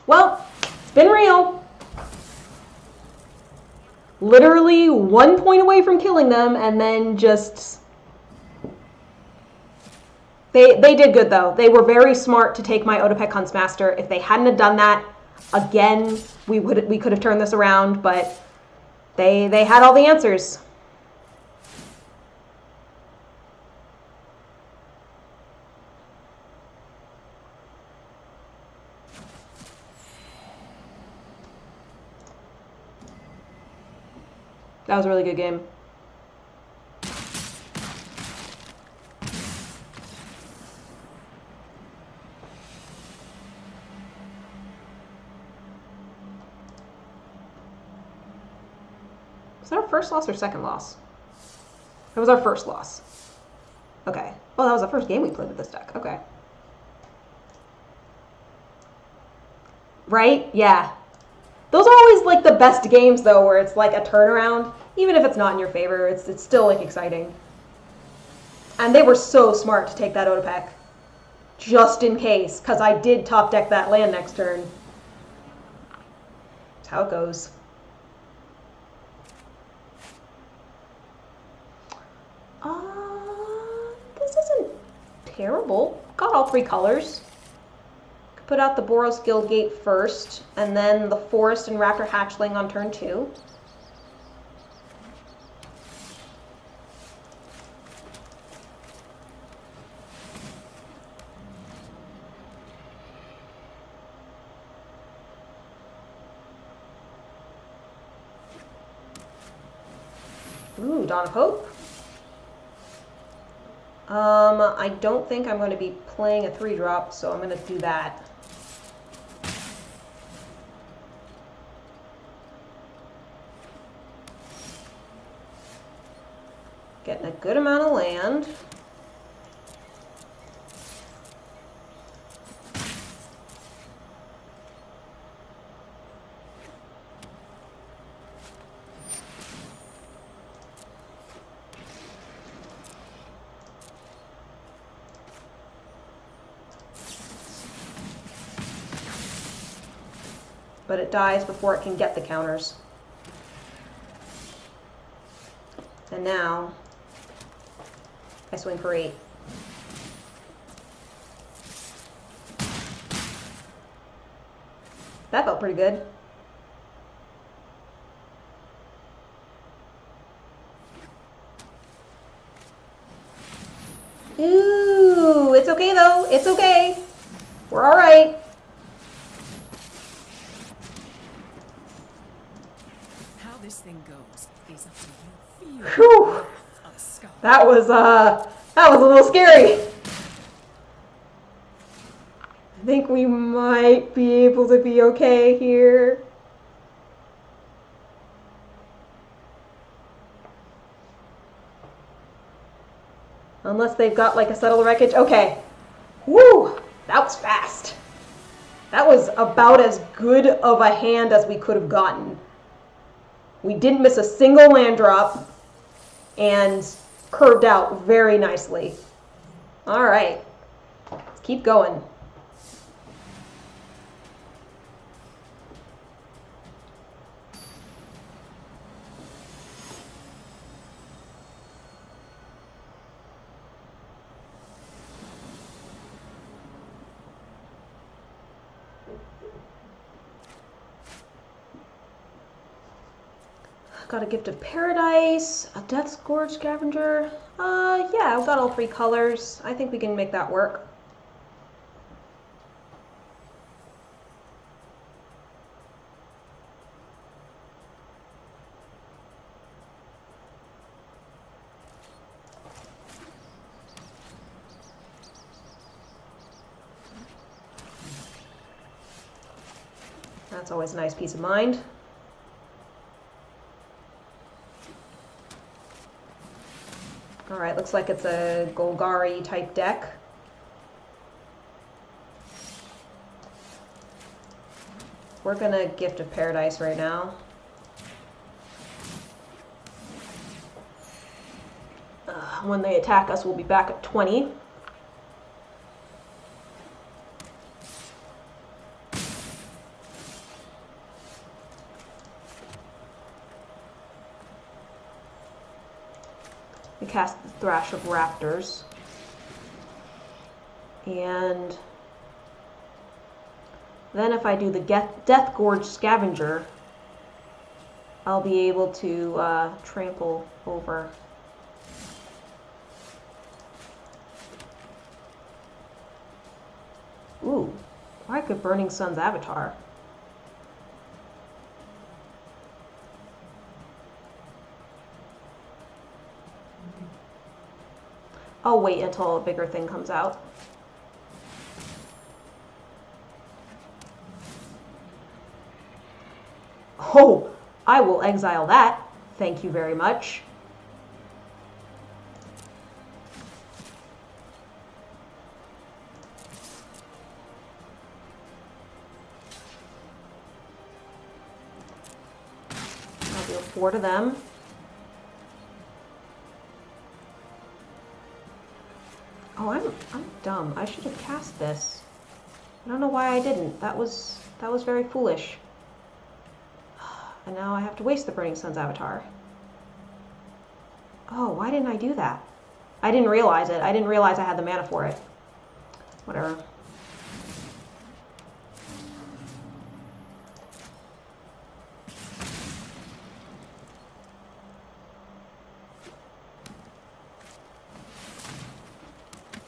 Well, it's been real. Literally 1 point away from killing them, and then just... They did good, though. They were very smart to take my Otepec Huntsmaster. If they hadn't have done that, again, we could have turned this around, but they had all the answers. That was a really good game. Was that our first loss or second loss? It was our first loss. Okay. Well, that was the first game we played with this deck. Okay. Right? Yeah. Those are always like the best games though, where it's like a turnaround. Even if it's not in your favor, it's still like exciting. And they were so smart to take that Otepec. Just in case, because I did top deck that land next turn. That's how it goes. This isn't terrible. Got all 3 colors. Could put out the Boros Guildgate first, and then the Forest and Raptor Hatchling on turn 2. Ooh, Dawn of Hope. I don't think I'm going to be playing a 3-drop, so I'm going to do that. Getting a good amount of land. But it dies before it can get the counters. And now I swing for 8. That felt pretty good. Ooh, it's okay though. It's okay. We're all right. This thing goes is up to you. Whew. That was a little scary. I think we might be able to be okay here. Unless they've got like a Settle the Wreckage. Okay. Woo! That was fast. That was about as good of a hand as we could have gotten. We didn't miss a single land drop and curved out very nicely. All right, let's keep going. Got a Gift of Paradise, a Death's Gorge Scavenger. Yeah, I've got all 3 colors. I think we can make that work. That's always a nice peace of mind. Alright, looks like it's a Golgari type deck. We're gonna Gift of Paradise right now. When they attack us, we'll be back at 20. We cast the Thrash of Raptors. And then if I do the Death Gorge Scavenger, I'll be able to trample over. Ooh, why could Burning Sun's Avatar? I'll wait until a bigger thing comes out. Oh, I will exile that. Thank you very much. I'll deal 4 to them. Oh, I'm dumb. I should have cast this. I don't know why I didn't. That was very foolish. And now I have to waste the Burning Sun's Avatar. Oh, why didn't I do that? I didn't realize it. I didn't realize I had the mana for it. Whatever.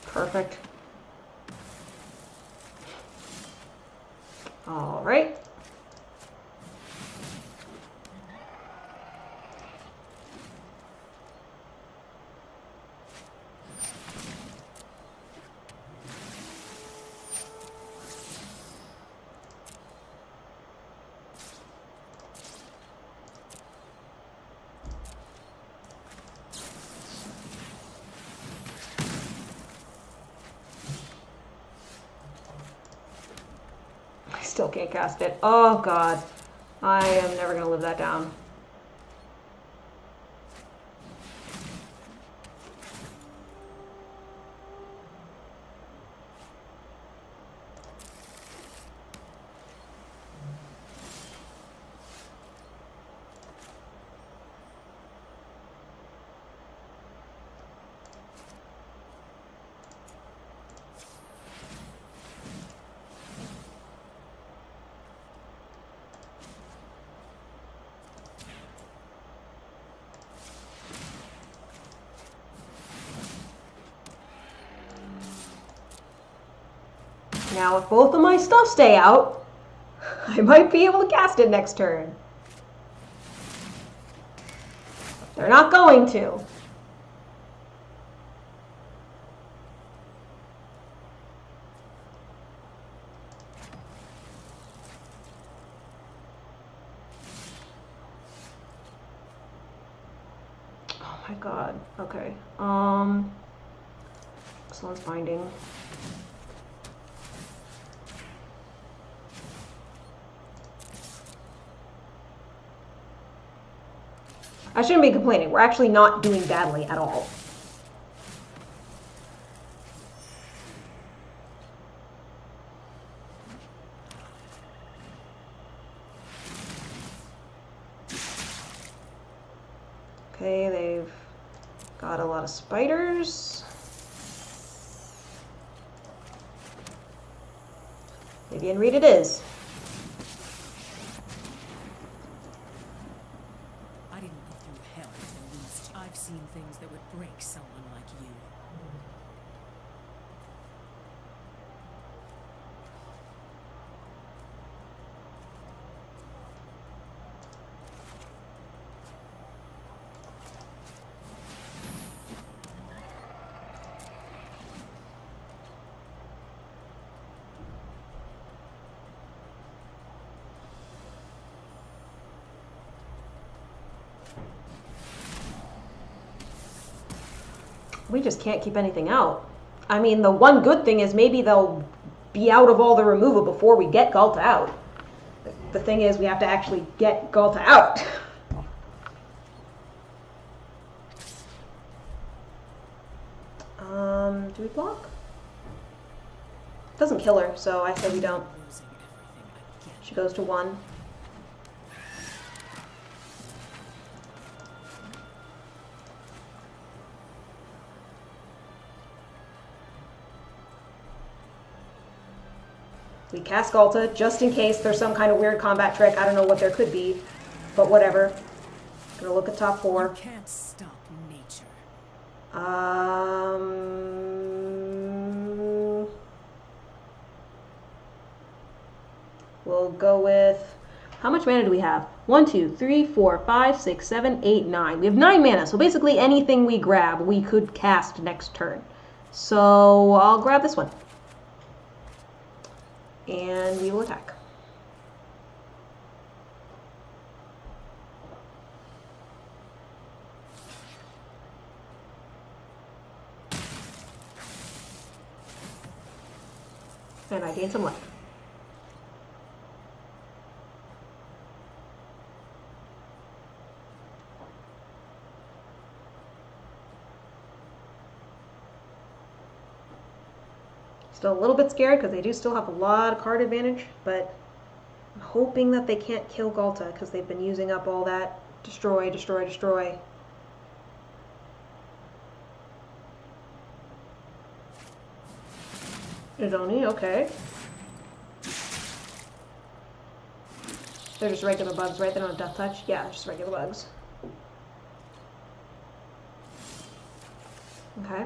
Perfect. All right. Still can't cast it. Oh god. I am never going to live that down. Now, if both of my stuff stay out, I might be able to cast it next turn. They're not going to. Oh my god. Okay. Excellence Binding. I shouldn't be complaining. We're actually not doing badly at all. Okay, they've got a lot of spiders. Vivian Reed it is. I've seen things that would break someone like you. We just can't keep anything out. I mean, the one good thing is maybe they'll be out of all the removal before we get Galta out. The thing is, we have to actually get Galta out. Do we block? Doesn't kill her, so I say we don't. She goes to 1. We cast Galta just in case there's some kind of weird combat trick. I don't know what there could be, but whatever. Gonna look at top 4. You can't stop nature. We'll go with, how much mana do we have? 1, 2, 3, 4, 5, 6, 7, 8, 9. We have 9 mana, so basically anything we grab, we could cast next turn. So I'll grab this one. And we will attack. And I gain some life. Still a little bit scared because they do still have a lot of card advantage, but I'm hoping that they can't kill Galta because they've been using up all that destroy, destroy, destroy. Izoni, okay. They're just regular bugs, right? They don't have death touch? Yeah, just regular bugs. Okay.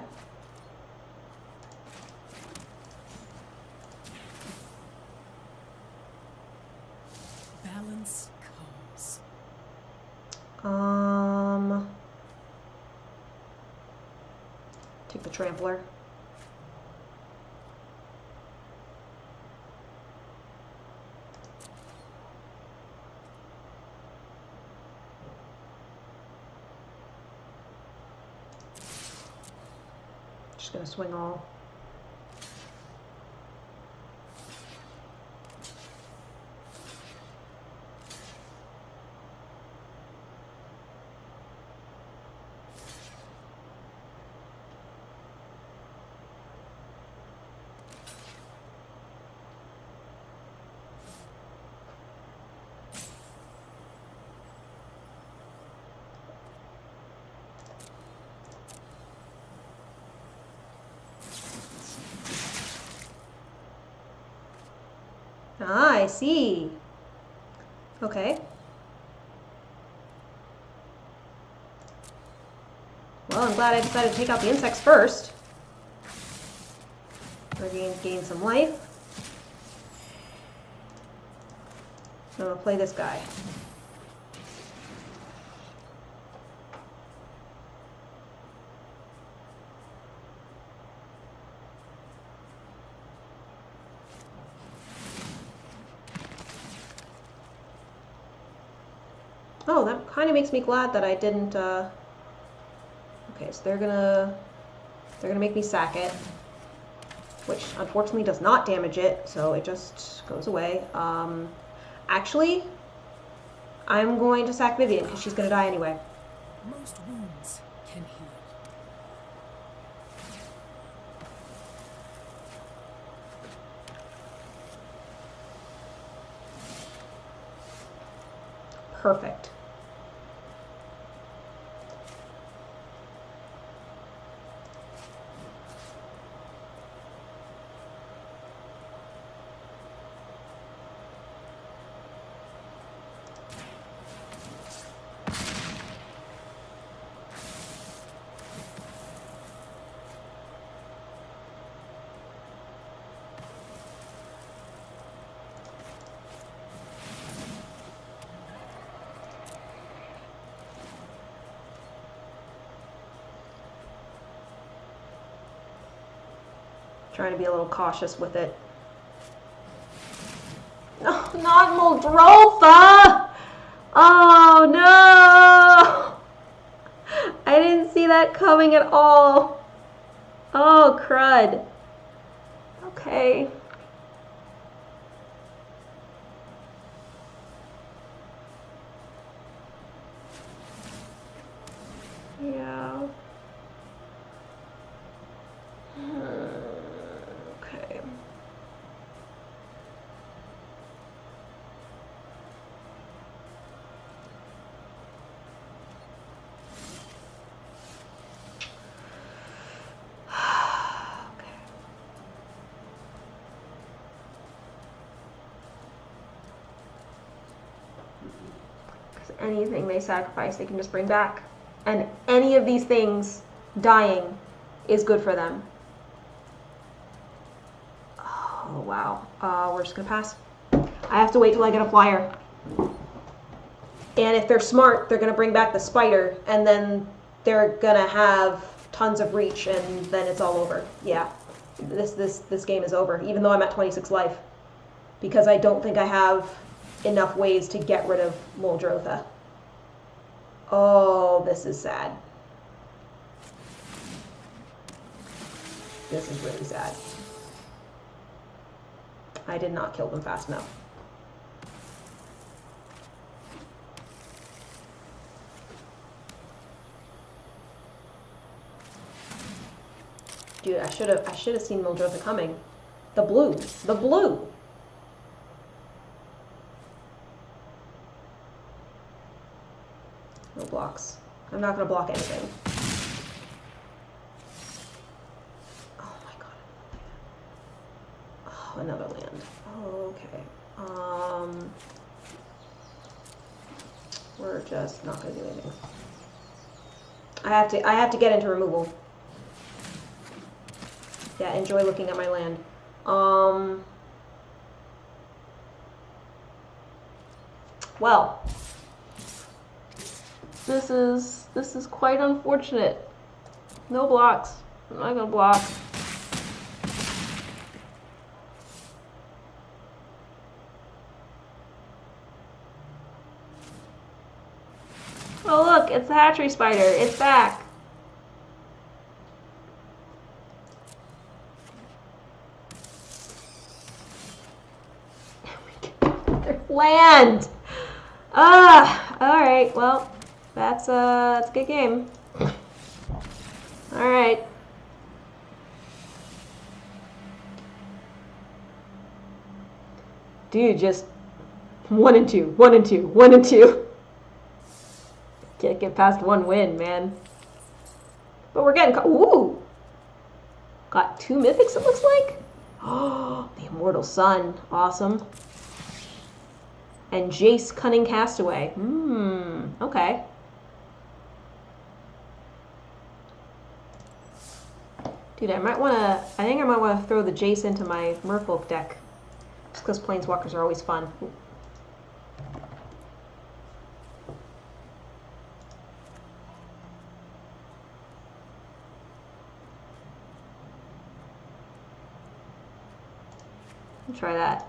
Balance comes. Take the Trampler. Just gonna swing all. Ah, I see. Okay. Well, I'm glad I decided to take out the insects first. We're going to gain some life. I'm going to play this guy. Oh, that kind of makes me glad that I didn't, Okay, so they're gonna make me sack it, which unfortunately does not damage it, so it just goes away. Actually, I'm going to sack Vivian, because she's gonna die anyway. Most wounds can heal. Perfect. Trying to be a little cautious with it. No, not Moldrotha! Oh no! I didn't see that coming at all. Oh, crud. Okay. Yeah. Okay. Because anything they sacrifice, they can just bring back. And any of these things dying is good for them. Oh, wow. We're just going to pass. I have to wait till I get a flyer. And if they're smart, they're going to bring back the spider, and then they're going to have tons of reach, and then it's all over. Yeah. This game is over, even though I'm at 26 life. Because I don't think I have enough ways to get rid of Muldrotha. Oh, this is sad. This is really sad. I did not kill them fast enough. Dude, I should have seen Muldrotha coming. The blue. The blue. No blocks. I'm not going to block anything. Oh my god. Oh, another land. Oh, okay. We're just not going to do anything. I have to get into removal. Yeah, enjoy looking at my land. Well, this is quite unfortunate. No blocks. I'm not gonna block. Oh look, it's the hatchery spider. It's back. Land! Alright, well, that's a good game. Alright. Dude, just 1 and 2, 1 and 2, 1 and 2. Can't get past 1 win, man. But we're getting, ooh! Got 2 mythics, it looks like. Oh, the Immortal Sun, awesome. And Jace Cunning Castaway. Okay. Dude, I think I might want to throw the Jace into my Merfolk deck. Just because Planeswalkers are always fun. I'll try that.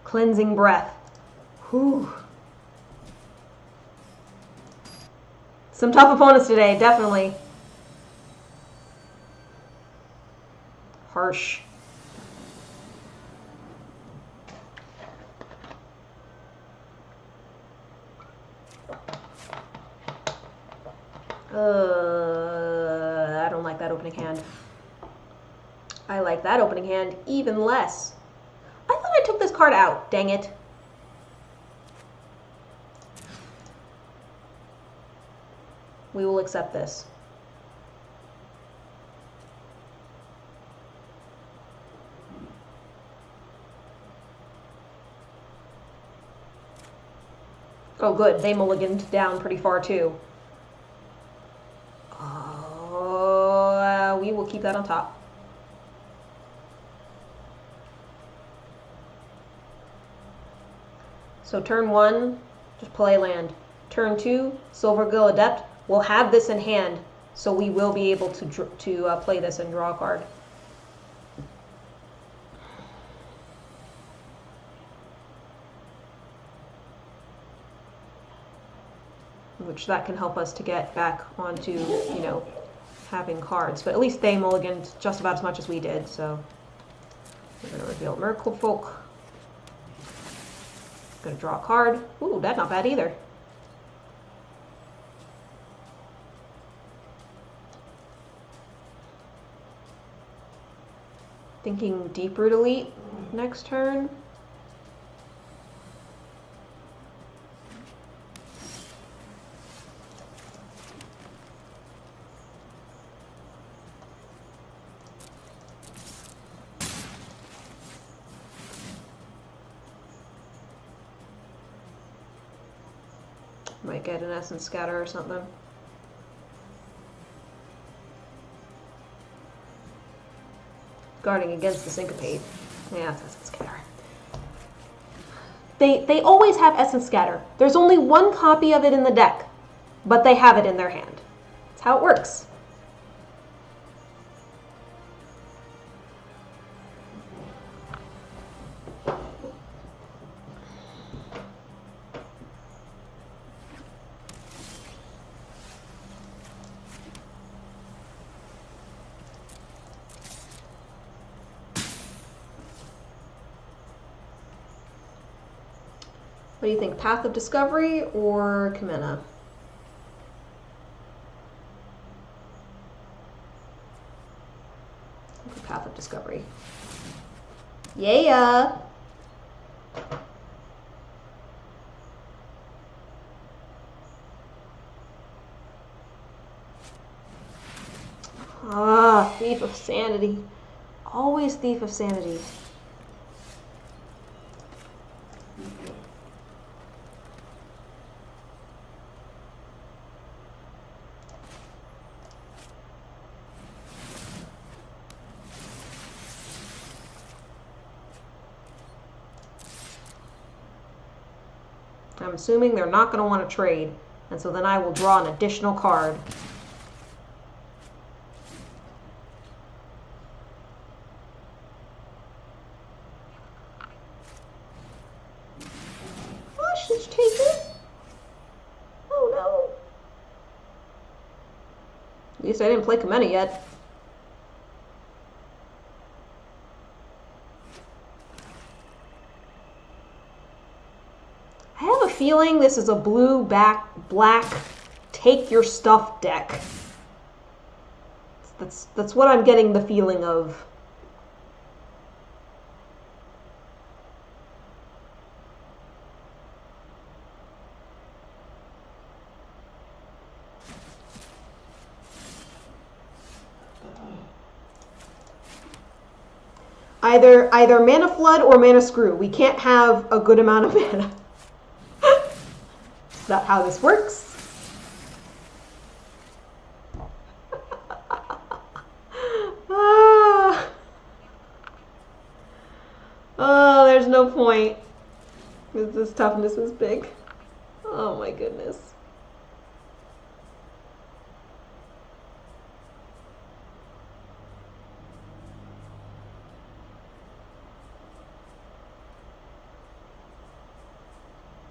Cleansing breath. Whew. Some tough opponents today, definitely. Harsh. I don't like that opening hand. I like that opening hand even less. I thought I took this card out. Dang it. We will accept this. Oh, good. They mulliganed down pretty far, too. We will keep that on top. So turn 1, just play land. Turn 2, Silvergill Adept, we'll have this in hand, so we will be able to play this and draw a card. Which that can help us to get back onto, you know, having cards. But at least they mulliganed just about as much as we did, so we're going to reveal Merfolk. Going to draw a card. Ooh, that's not bad either. Thinking Deep-Root Elite next turn. Might get an Essence Scatter or something. Guarding against the Syncopate. Yeah, it's Essence Scatter. They always have Essence Scatter. There's only one copy of it in the deck, but they have it in their hand. That's how it works. What do you think, Path of Discovery or Kamena? Path of Discovery. Yeah. Ah, Thief of Sanity. Always Thief of Sanity. I'm assuming they're not going to want to trade, and so then I will draw an additional card. Hostage taker? Oh no. At least I didn't play Kamena yet. I have a feeling this is a black take your stuff deck. That's what I'm getting the feeling of. Either Mana Flood or Mana Screw. We can't have a good amount of mana. Is that how this works? Oh, there's no point. This toughness is big. Oh my goodness.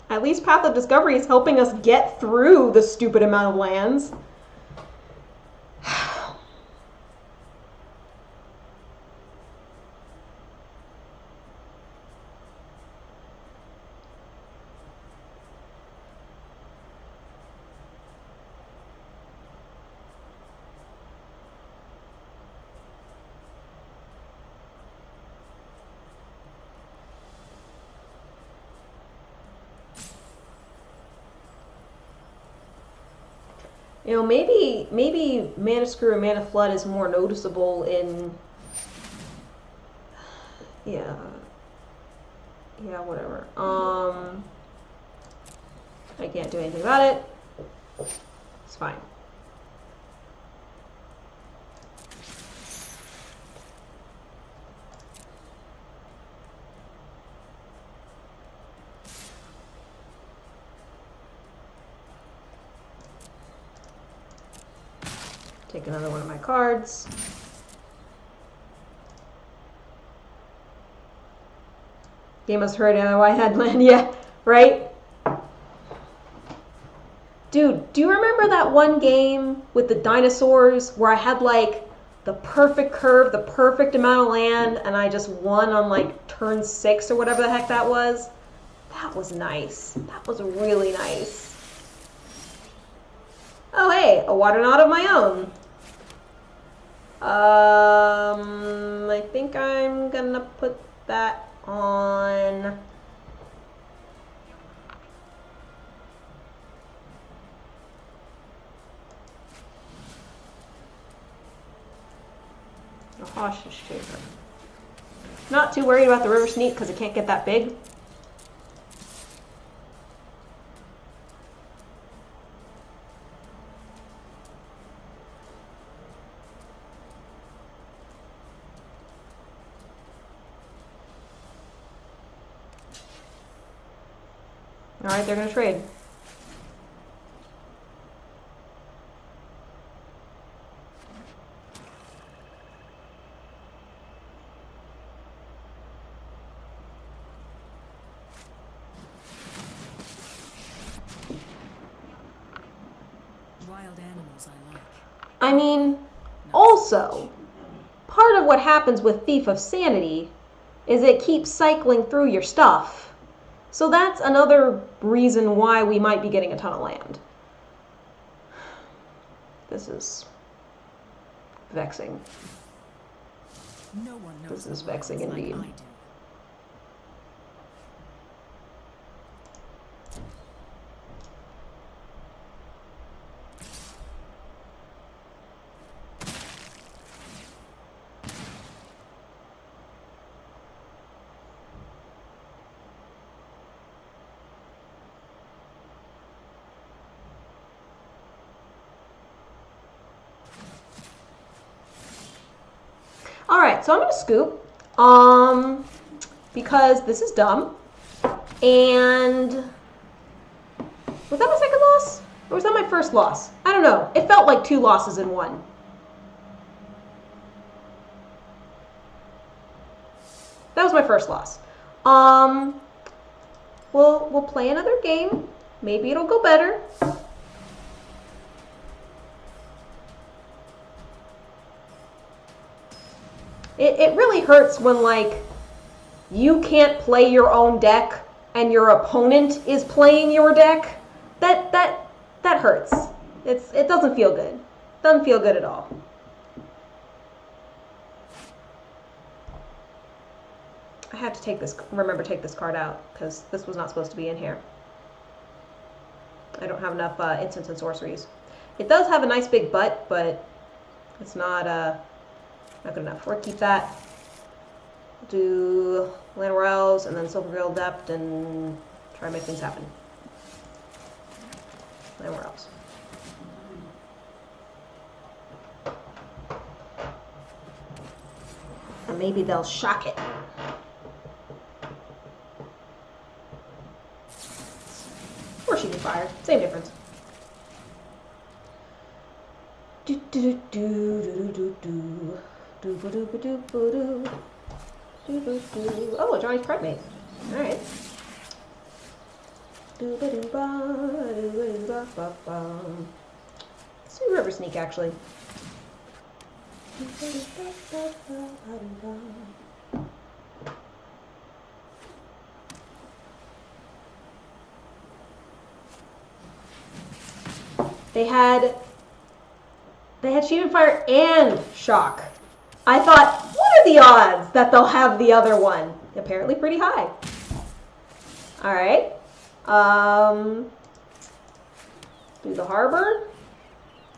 At least Path of Discovery is helping us get through the stupid amount of lands. You know, maybe Mana Screw and Mana Flood is more noticeable in... Yeah, whatever. I can't do anything about it. It's fine. Take another one of my cards. Game must hurt and I had land. Yeah, right? Dude, do you remember that one game with the dinosaurs where I had like the perfect curve, the perfect amount of land, and I just won on like turn 6 or whatever the heck that was? That was nice. That was really nice. Oh hey, a water knot of my own. I think I'm gonna put that on. A hostage taker. Not too worried about the river sneak because it can't get that big. Alright, they're gonna trade. Wild animals I like. I mean, also, part of what happens with Thief of Sanity is it keeps cycling through your stuff. So that's another reason why we might be getting a ton of land. This is vexing. No one knows This is the vexing world like indeed. I do. Alright, so I'm gonna scoop. Because this is dumb. And was that my second loss? Or was that my first loss? I don't know. It felt like 2 losses in one. That was my first loss. We'll play another game. Maybe it'll go better. It really hurts when, like, you can't play your own deck and your opponent is playing your deck. That hurts. It doesn't feel good. Doesn't feel good at all. I have to take this, remember to take this card out, because this was not supposed to be in here. I don't have enough instants and sorceries. It does have a nice big butt, but it's not good enough. We'll keep that. Do Land Rouse and then Silverveil Adept and try to make things happen. Land Rouse. And maybe they'll shock it. Or she can fire. Same difference. Do do do do do do. Oh, a Johnny's Primate. Alright. Let's do River Sneak, actually. They had Sheen Fire and Shock. I thought, what are the odds that they'll have the other one? Apparently pretty high. Alright. Do the Harbor.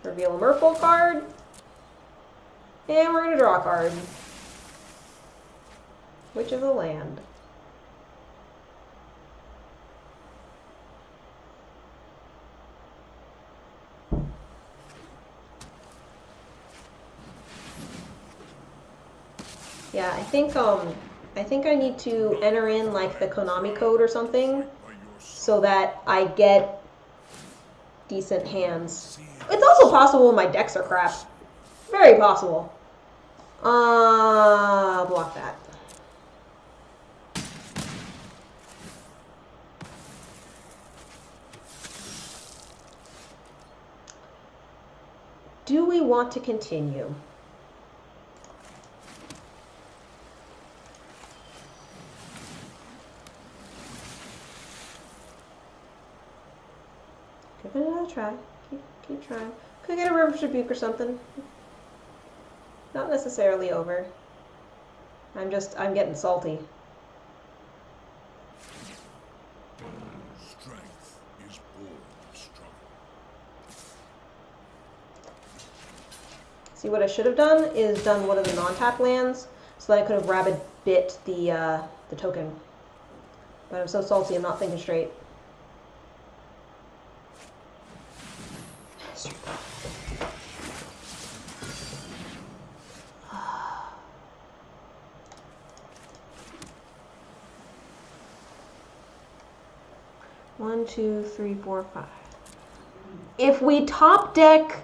Reveal a Merfolk card. And we're going to draw a card. Which is a land. Yeah, I think I need to enter in like the Konami code or something so that I get decent hands. It's also possible my decks are crap. Very possible. Block that. Do we want to continue? Give it another try. Keep trying. Could get a River's Rebuke or something. Not necessarily over. I'm getting salty. Strength is born of struggle. See, what I should have done is done one of the non-tap lands so that I could have rabid bit the token. But I'm so salty, I'm not thinking straight. One, two, three, four, five. If we top deck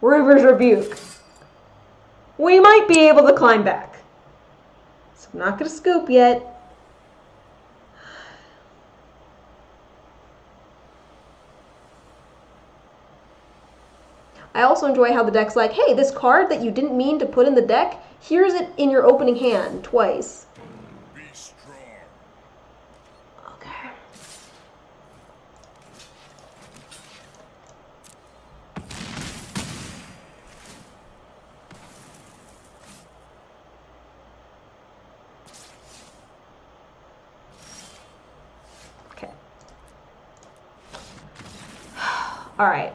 River's Rebuke, we might be able to climb back. So I'm not going to scoop yet. I also enjoy how the deck's like, hey, this card that you didn't mean to put in the deck, here's it in your opening hand twice. Be strong. Okay. Okay. All right.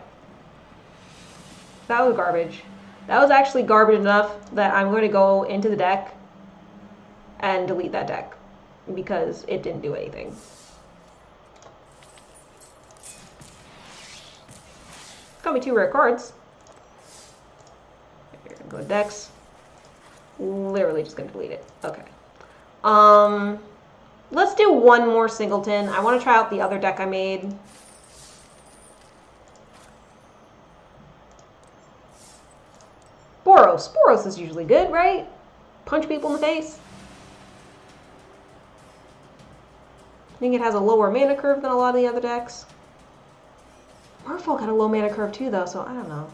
That was garbage. That was actually garbage enough that I'm going to go into the deck and delete that deck because it didn't do anything. Got me 2 rare cards. Here, go to decks. Literally just going to delete it. Okay. Let's do one more Singleton. I want to try out the other deck I made. Boros. Boros is usually good, right? Punch people in the face. I think it has a lower mana curve than a lot of the other decks. Merfolk had a low mana curve too, though, so I don't know.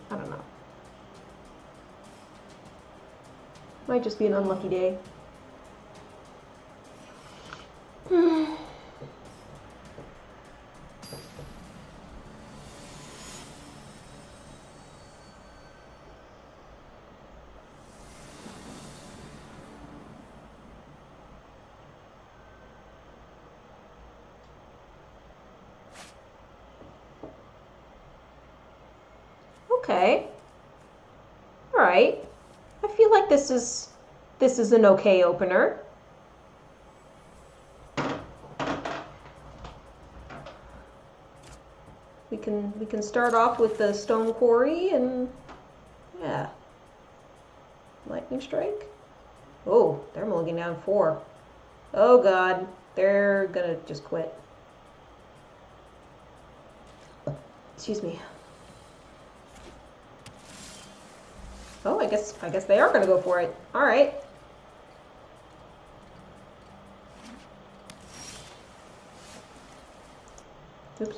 Might just be an unlucky day. Okay. All right. I feel like this is an okay opener. We can start off with the Stone Quarry and yeah. Lightning Strike. Oh, they're mulliganing down 4. Oh god, they're gonna just quit. Excuse me. Oh, I guess they are gonna go for it. All right. Oops.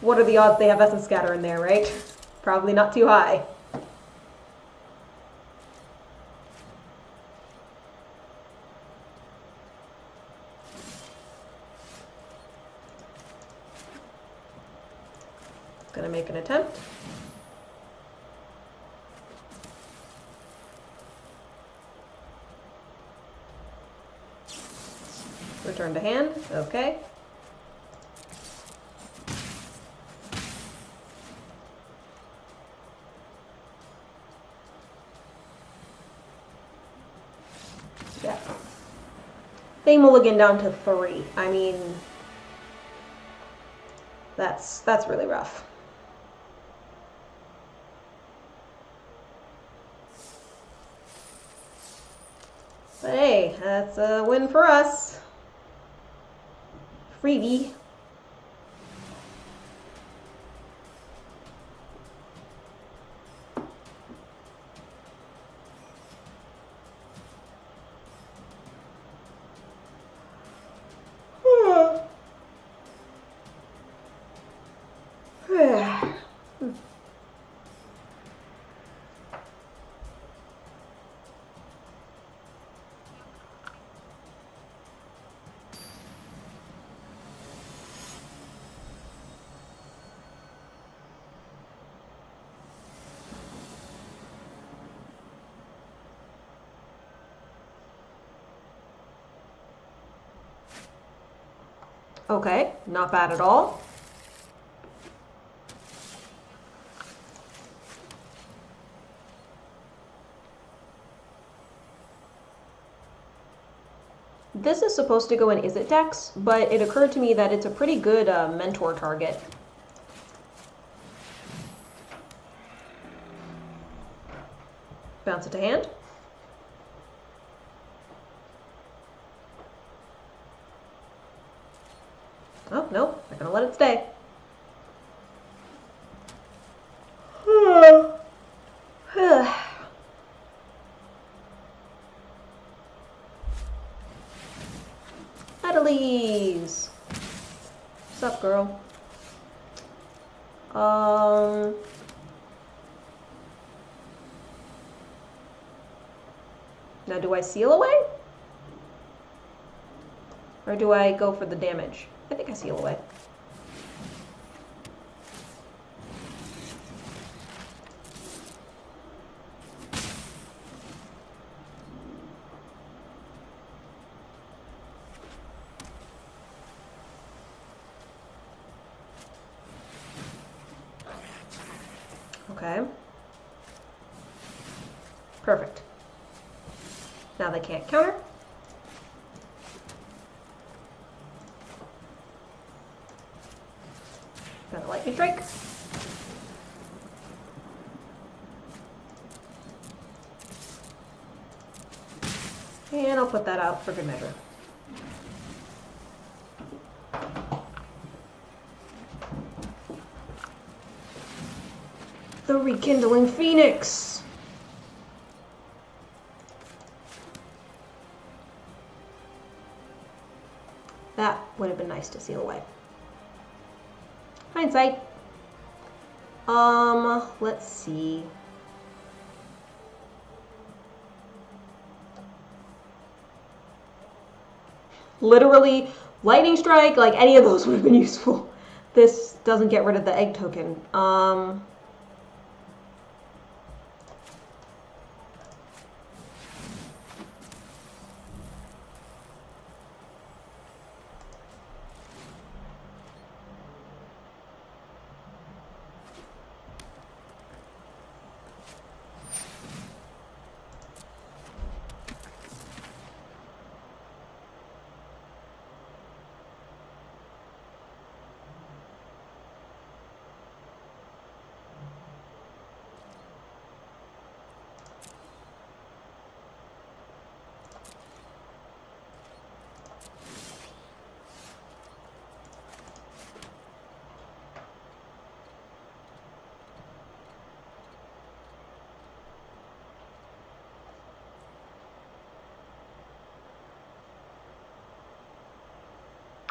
What are the odds they have Essence Scatter in there, right? Probably not too high. Gonna make an attempt. Return to hand. Okay. Yeah. They mulligan down to 3. I mean, that's really rough. But hey, that's a win for us. freebie. Okay, not bad at all. This is supposed to go in Izzet decks, but it occurred to me that it's a pretty good mentor target. Bounce it to hand. Oh, no, I'm gonna let it stay. Adelies! What's up, girl? Now do I seal away? Or do I go for the damage? I think I seal away. Okay. Perfect. Now they can't counter. Got a lightning strike. And I'll put that out for good measure. The Rekindling Phoenix! That would have been nice to seal away. Hindsight. Let's see. Literally, lightning strike, like any of those would have been useful. This doesn't get rid of the egg token.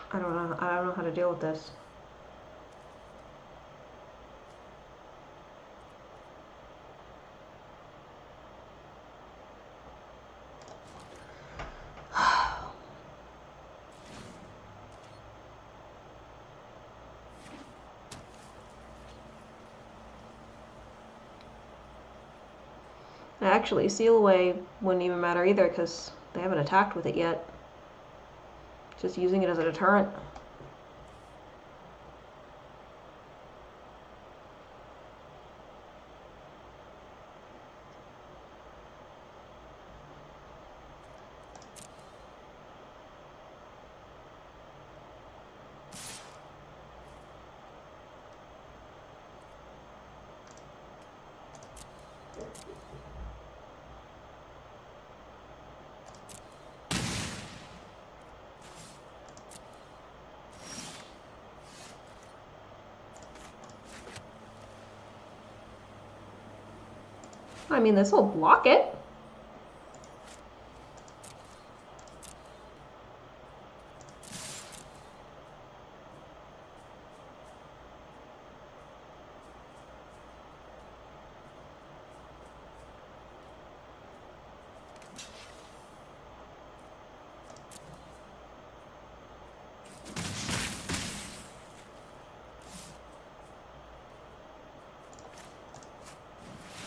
I don't know how to deal with this. Actually, seal away wouldn't even matter either because they haven't attacked with it yet. Just using it as a deterrent. I mean, this will block it.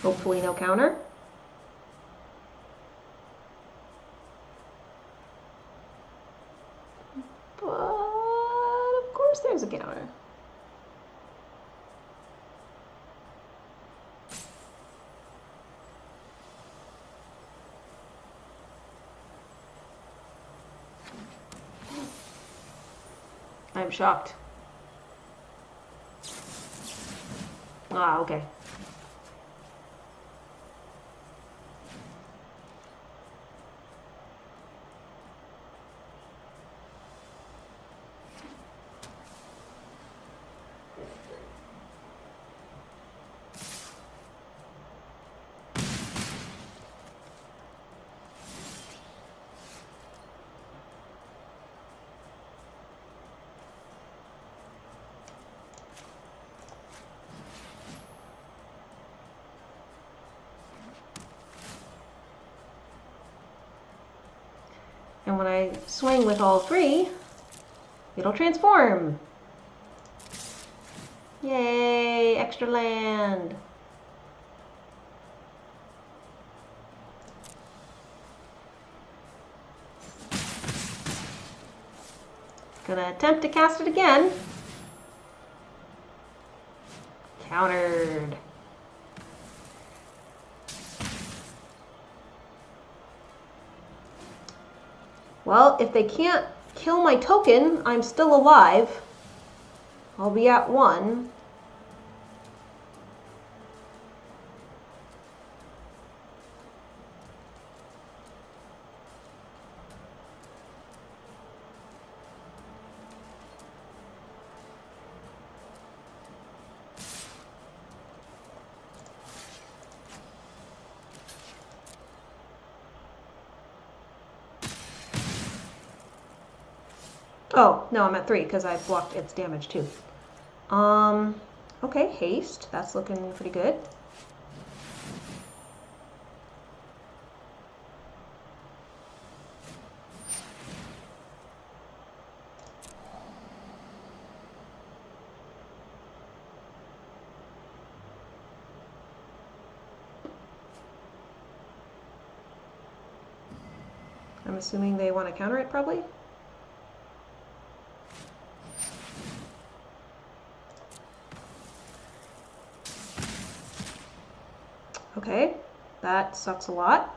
Hopefully no counter. But of course there's a counter. I'm shocked. Ah, okay. And when I swing with all three, it'll transform. Yay, extra land. Gonna attempt to cast it again. Countered. Well, if they can't kill my token, I'm still alive. I'll be at 1. Oh, no, I'm at 3 because I blocked its damage too. Okay, haste. That's looking pretty good. I'm assuming they want to counter it, probably? Okay, that sucks a lot.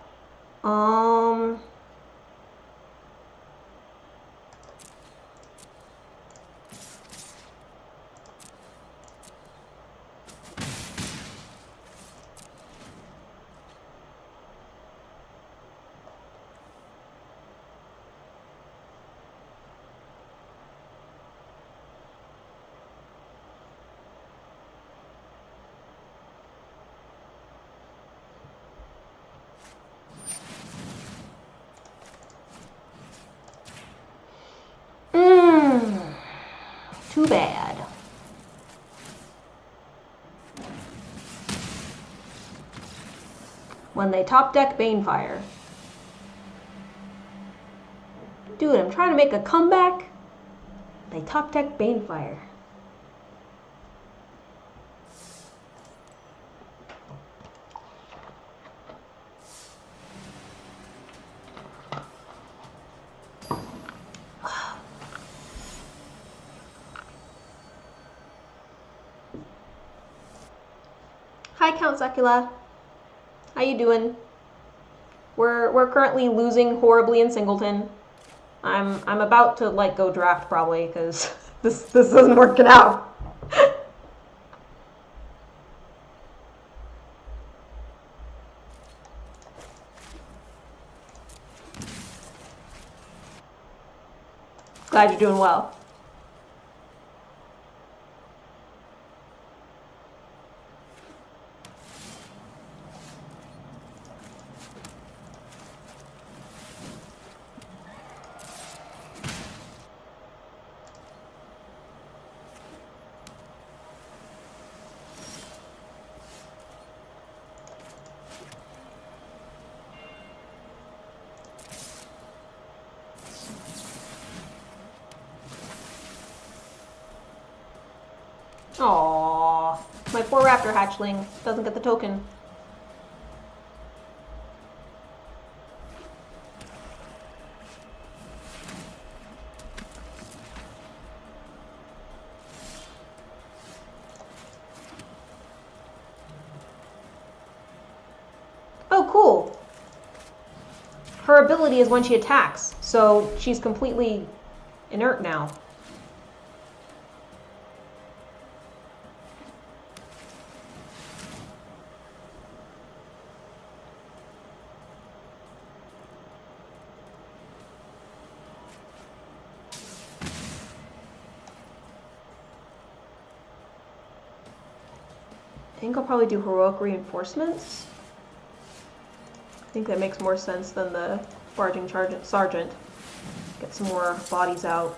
Too bad. When they top deck Banefire. Dude, I'm trying to make a comeback. They top deck Banefire. Hi, Count Sakula. How you doing? We're currently losing horribly in Singleton. I'm about to like go draft probably because this isn't working out. Glad you're doing well. Aww. My poor raptor hatchling doesn't get the token. Oh, cool. Her ability is when she attacks, so she's completely inert now. I think I'll probably do heroic reinforcements. I think that makes more sense than the barging sergeant. Get some more bodies out.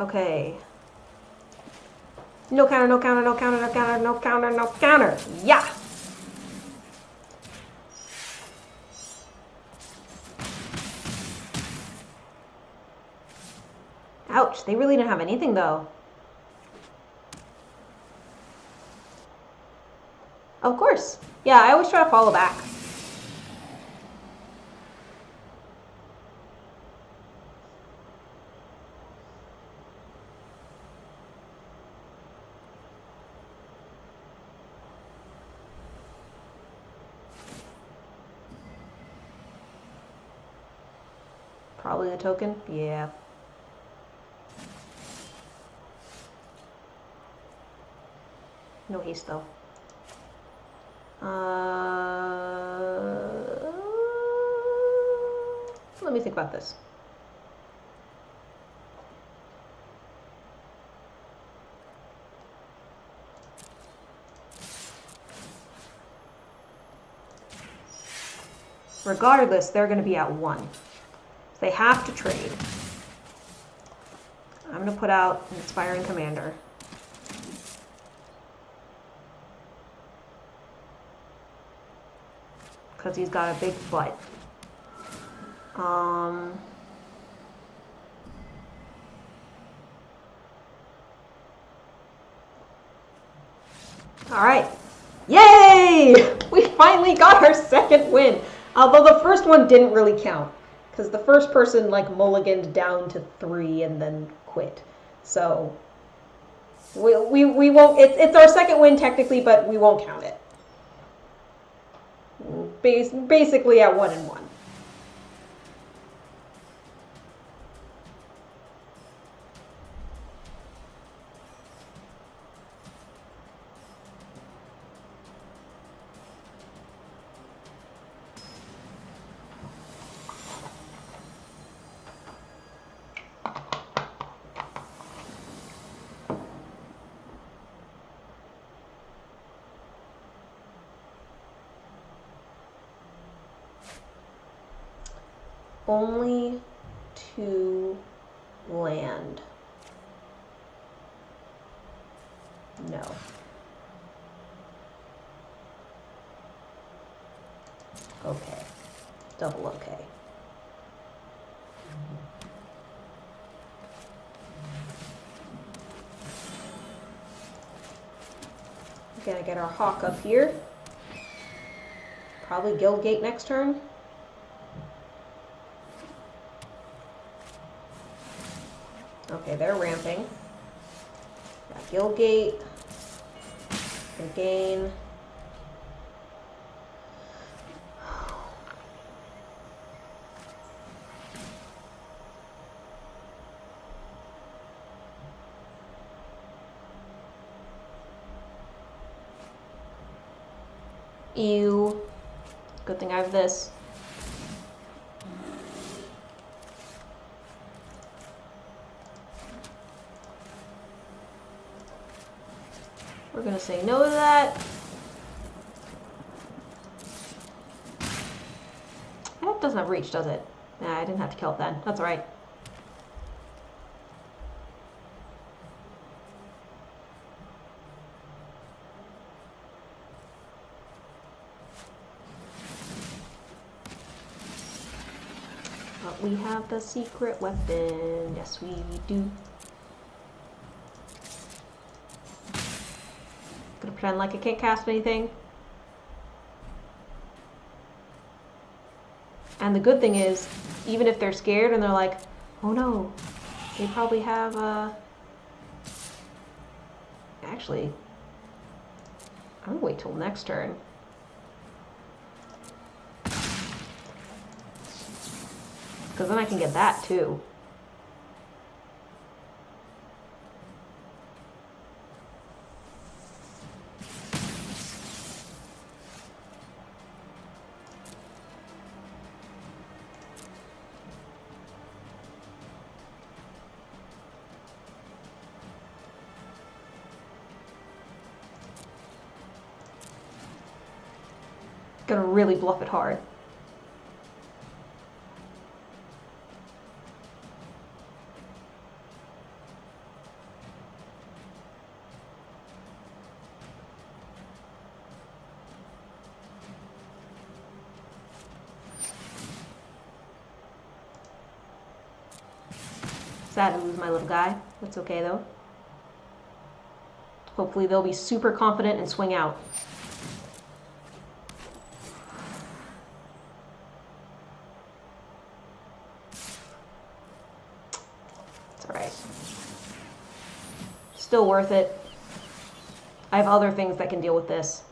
Okay. No counter, no counter, no counter, no counter, no counter, no counter. Yeah! Ouch, they really didn't have anything though. Of course. Yeah, I always try to follow back. Probably the token? Yeah. No haste though. Let me think about this. Regardless, they're going to be at 1. They have to trade. I'm going to put out an Inspiring Commander. Because he's got a big butt. Alright. Yay! We finally got our second win. Although the first one didn't really count. Because the first person, like, mulliganed down to 3 and then quit. So, we won't... It's our second win, technically, but we won't count it. Basically at 1-1. Only 2 land. No. Okay. Double okay. We're gonna get our hawk up here. Probably Guildgate next turn. Okay, they're ramping. Got Guildgate. Gonna gain. Ew. Good thing I have this. We're gonna say no to that. Kelp doesn't have reach, does it? Nah, I didn't have to Kelp then. That's alright. But we have the secret weapon. Yes, we do. Gonna pretend like I can't cast anything. And the good thing is, even if they're scared and they're like, oh no, they probably have, actually, I'm gonna wait till next turn. Because then I can get that too. Gonna really bluff it hard. Sad to lose my little guy. That's okay though. Hopefully they'll be super confident and swing out. Still worth it. I have other things that can deal with this.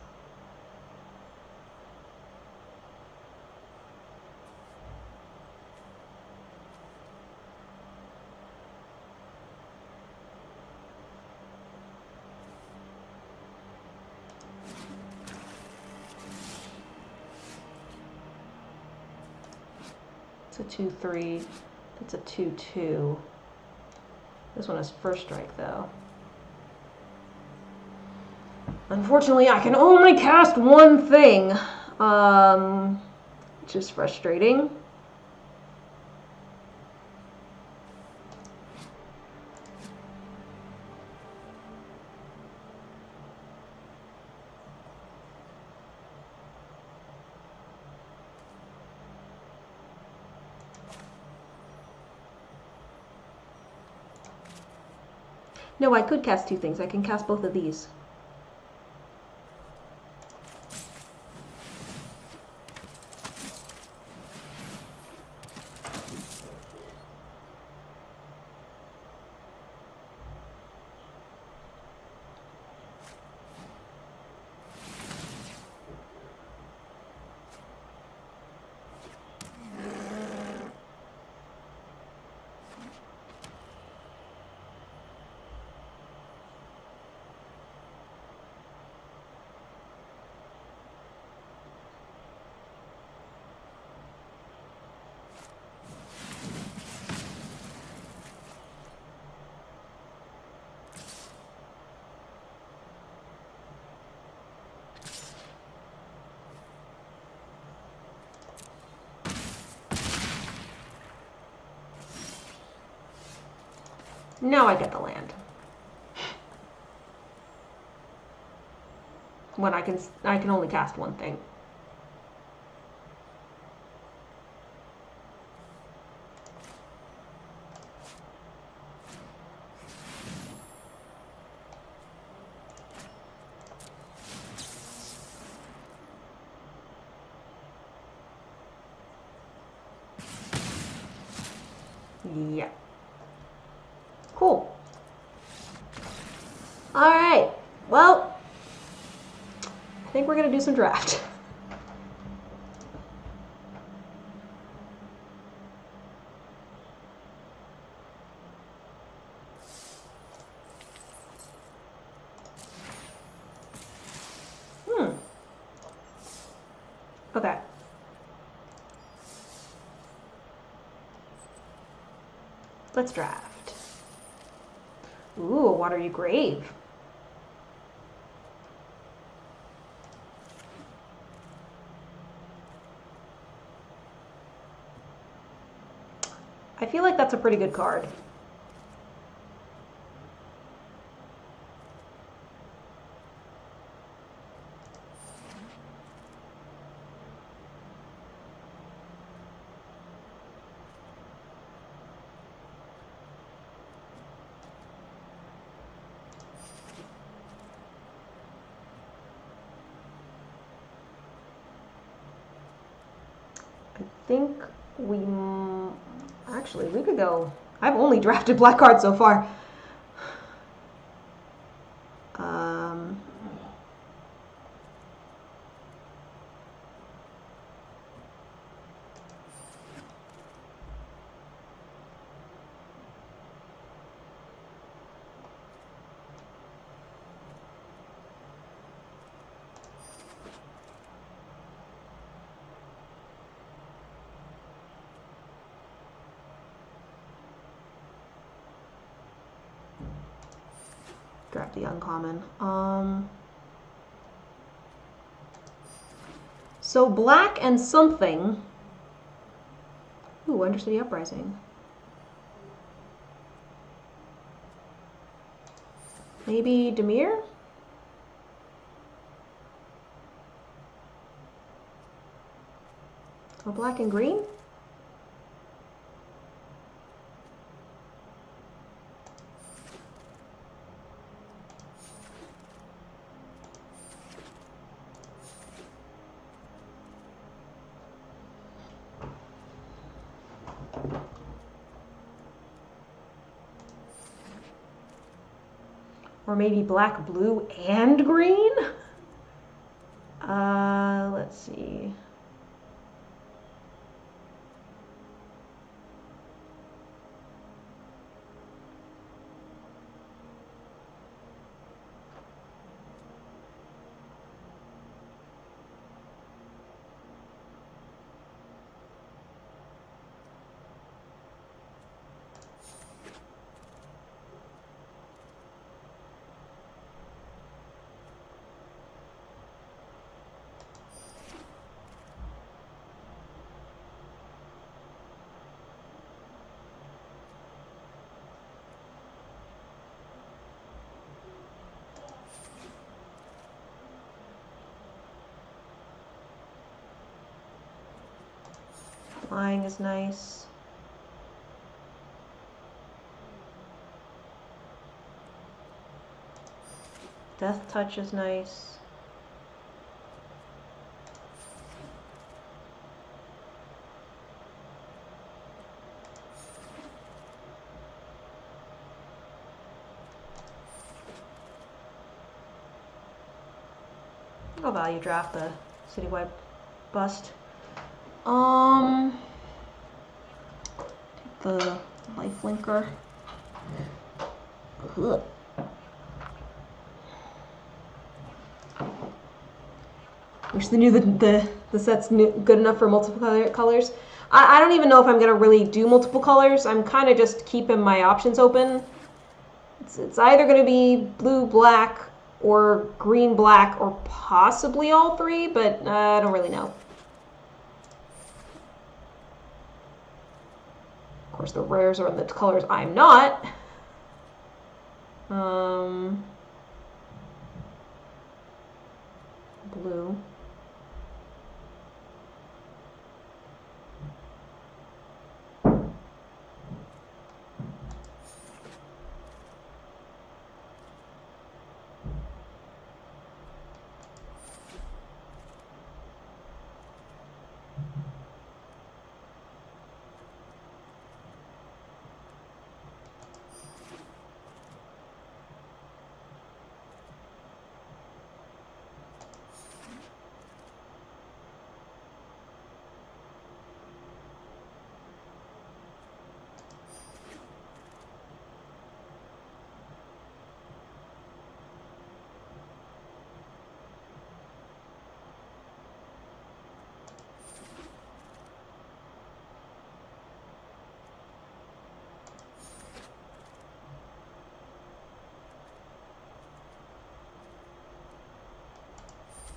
It's a 2/3. It's a 2/2. This one has first strike though. Unfortunately, I can only cast one thing, which is frustrating. No, I could cast two things. I can cast both of these. Now I get the land. When I can only cast one thing. Yeah. Cool. All right. Well, I think we're going to do some draft. Okay. Let's draft. Ooh, a watery grave. I feel like that's a pretty good card. I think we... Actually, we could go... I've only drafted black cards so far. Draft the uncommon. So black and something. Ooh, Undercity Uprising. Maybe Demir? Or black and green? Or maybe black, blue, and green? Let's see. Flying is nice. Death Touch is nice. I'll value draft the citywide bust. Take the lifelinker. Ugh. Wish they knew the set's good enough for multiple colors. I don't even know if I'm gonna really do multiple colors. I'm kind of just keeping my options open. It's either gonna be blue, black, or green, black, or possibly all three, but I don't really know. Of course, the rares are in the colors I'm not. Blue.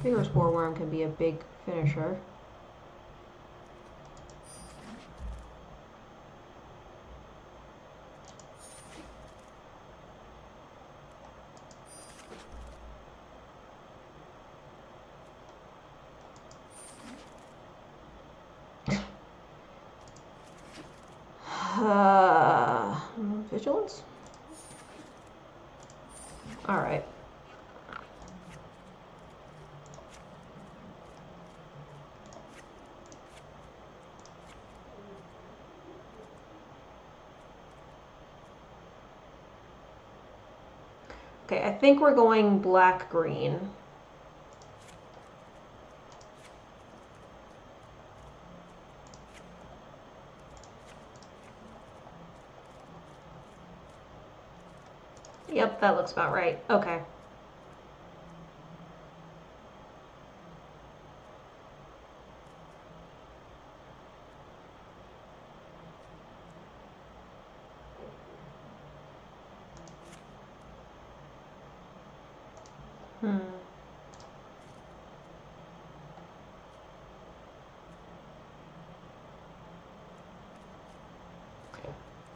Vigorous Warworm can be a big finisher. Vigilance? Alright. Okay, I think we're going black-green. Yep, that looks about right. Okay.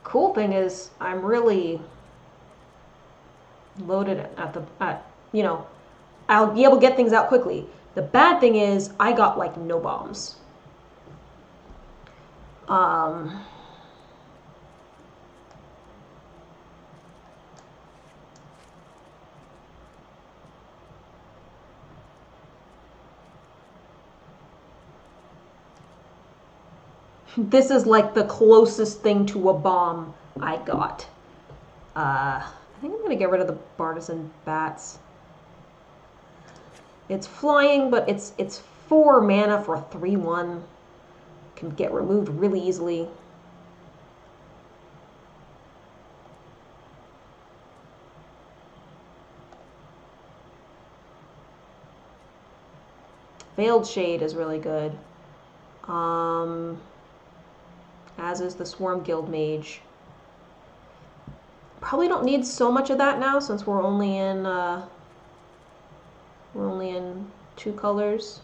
Cool thing is, I'm really loaded you know, I'll be able to get things out quickly. The bad thing is, I got like no bombs. This is like the closest thing to a bomb I got. I think I'm gonna get rid of the Bartisan Bats. It's flying, but it's 4 mana for a 3/1. Can get removed really easily. Veiled Shade is really good. As is the Swarm Guild Mage. Probably don't need so much of that now since we're only in 2 colors.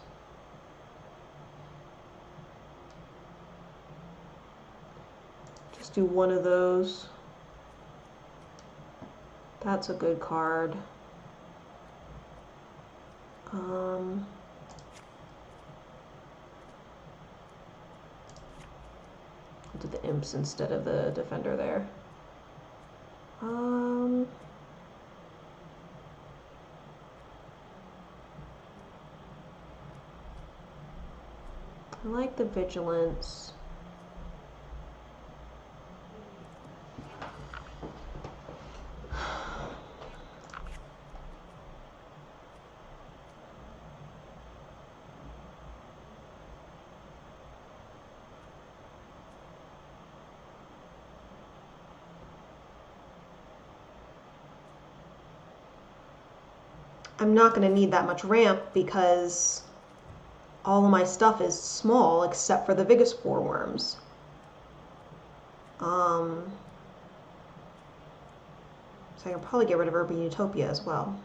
Just do one of those. That's a good card. Do the imps instead of the defender there. I like the vigilance. I'm not going to need that much ramp because all of my stuff is small except for the Vigospore worms. So I can probably get rid of Urban Utopia as well.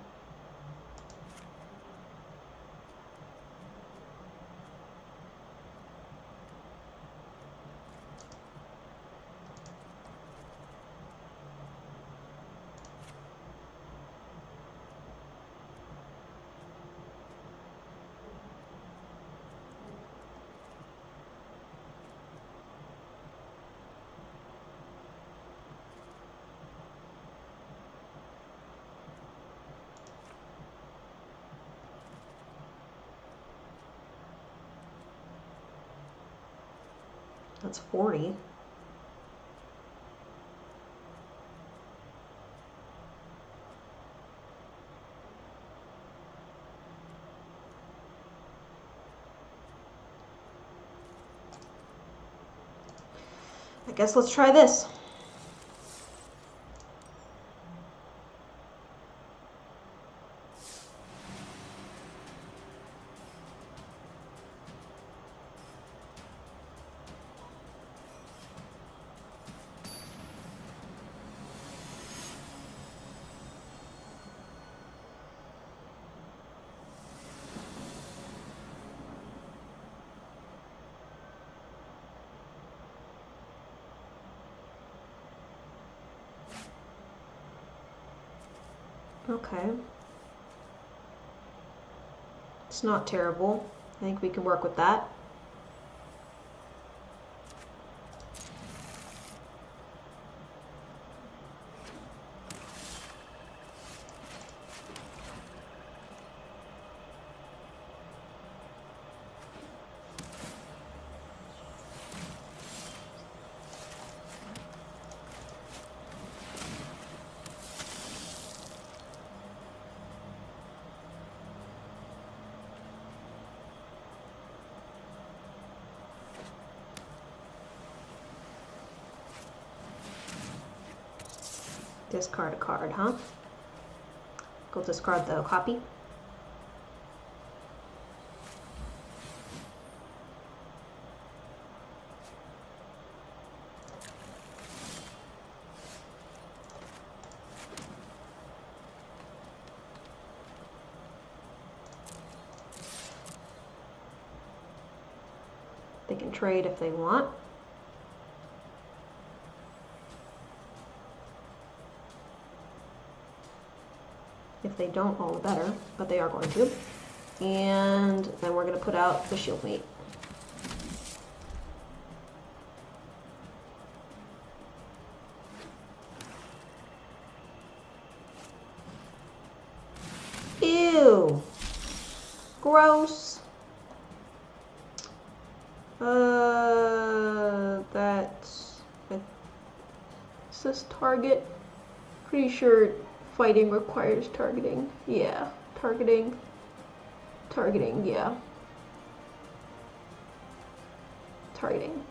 That's 40. I guess let's try this. Okay. It's not terrible. I think we can work with that. Discard a card, huh? Go discard the copy. They can trade if they want. If they don't, all the better, but they are going to. And then we're going to put out the shield mate. Ew! Gross. That's... Is this target? Pretty sure fighting requires targeting. Yeah, targeting. Targeting, yeah. Targeting.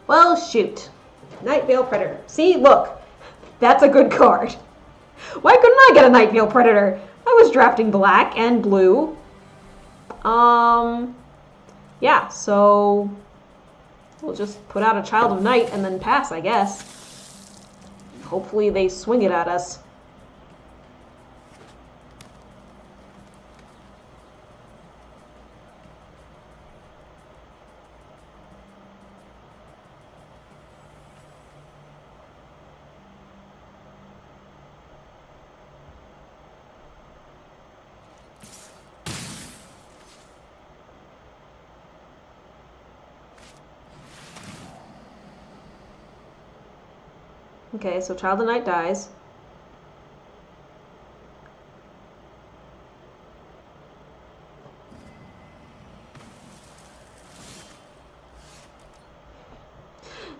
Well, shoot. Nightveil Predator. See, look. That's a good card. Why couldn't I get a Nightveil Predator? I was drafting black and blue. Yeah, so we'll just put out a Child of Night and then pass, I guess. Hopefully they swing it at us. Okay, so Child of Night dies.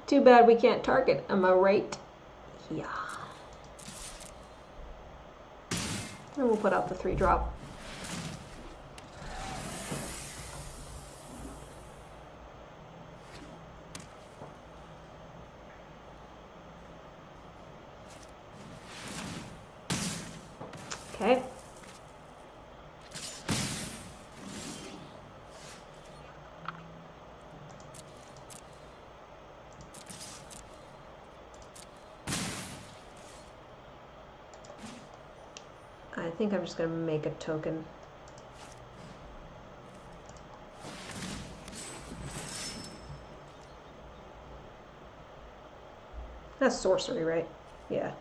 Too bad we can't target, am I right? Yeah. And we'll put out the 3-drop. Okay. I think I'm just going to make a token. That's sorcery, right? Yeah.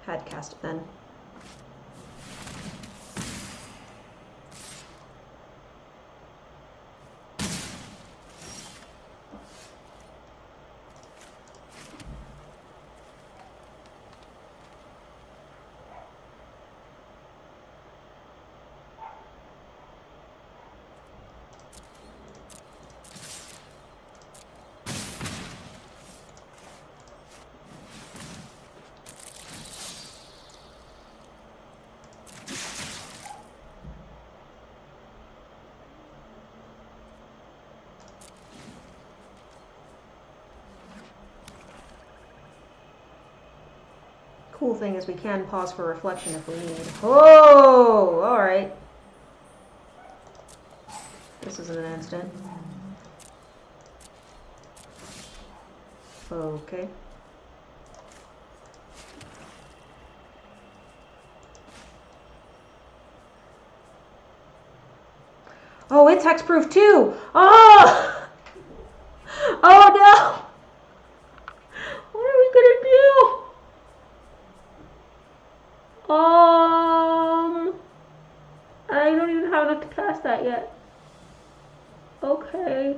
Had cast it then. Cool thing is we can pause for reflection if we need. Oh, all right. This isn't an instant. Okay. Oh, it's hexproof too. Oh! Oh no! What are we gonna do? I don't even have enough to cast that yet. Okay.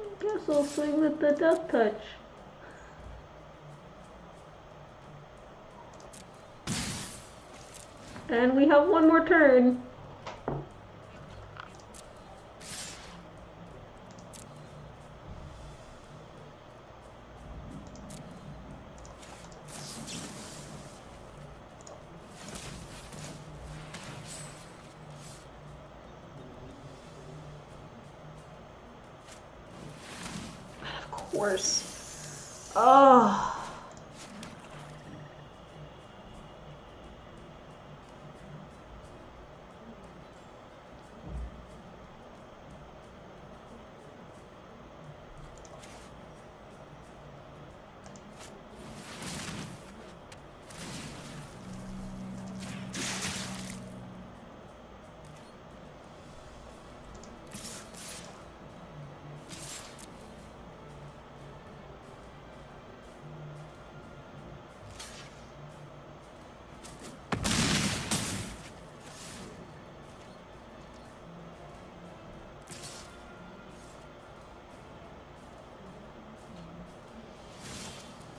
I guess I'll swing with the Death Touch. And we have one more turn. Of course. Oh.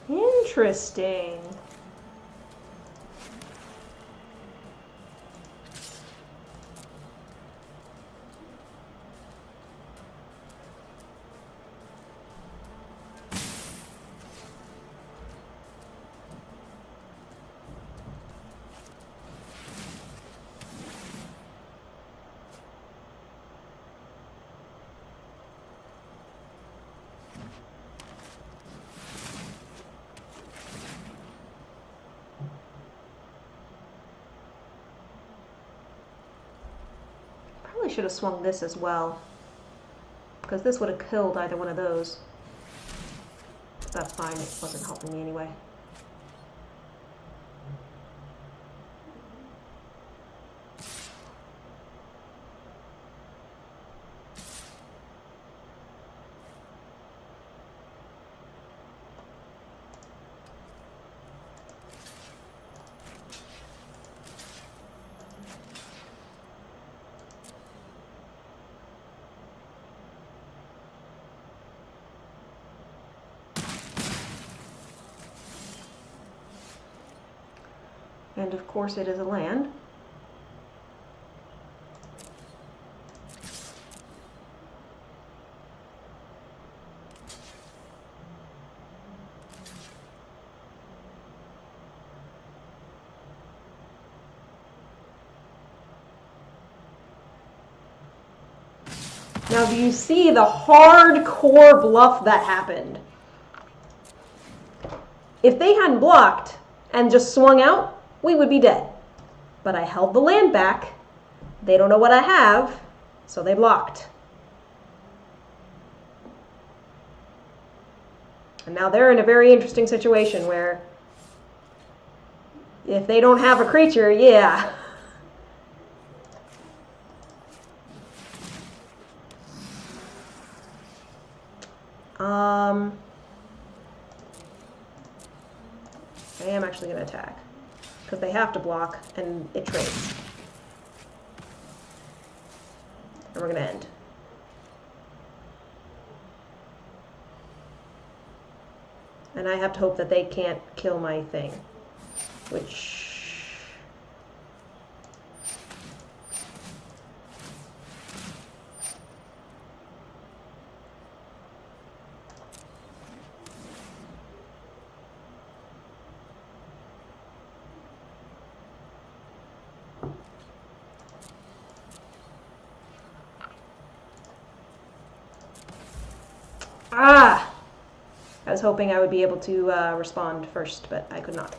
Interesting. Probably should have swung this as well, because this would have killed either one of those. That's fine, it wasn't helping me anyway. And of course it is a land. Now do you see the hardcore bluff that happened? If they hadn't blocked and just swung out, we would be dead. But I held the land back. They don't know what I have, so they blocked. And now they're in a very interesting situation where if they don't have a creature, yeah. I am actually going to attack. Because they have to block, and it trades. And we're going to end. And I have to hope that they can't kill my thing. Which... Ah! I was hoping I would be able to respond first, but I could not.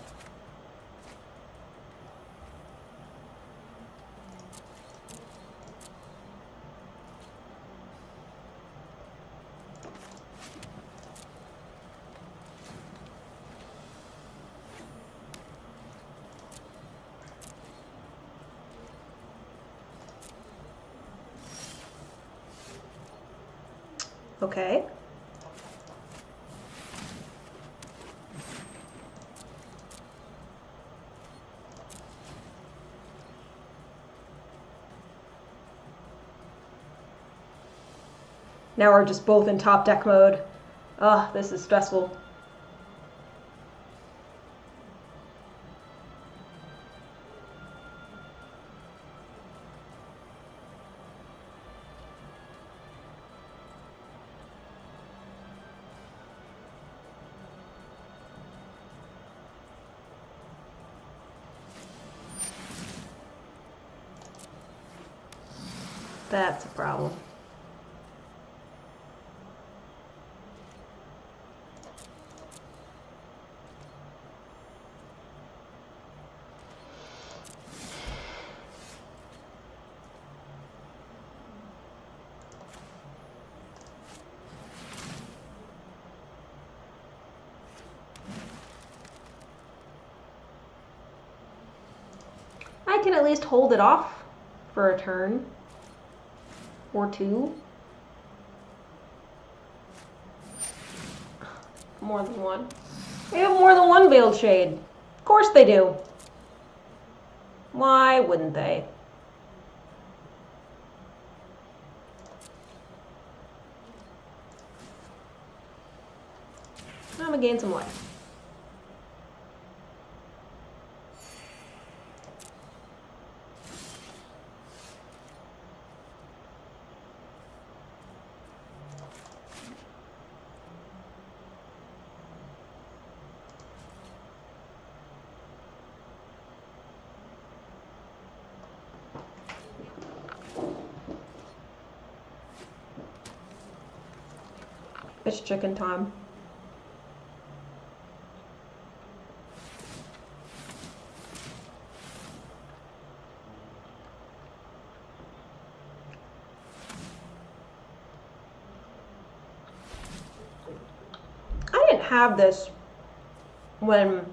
Okay. Now we're just both in top deck mode. Ugh, this is stressful. That's a problem. can at least hold it off for a turn or two. More than one. They have more than one Veiled Shade. Of course they do. Why wouldn't they? I'm gonna gain some life. It's chicken time. I didn't have this when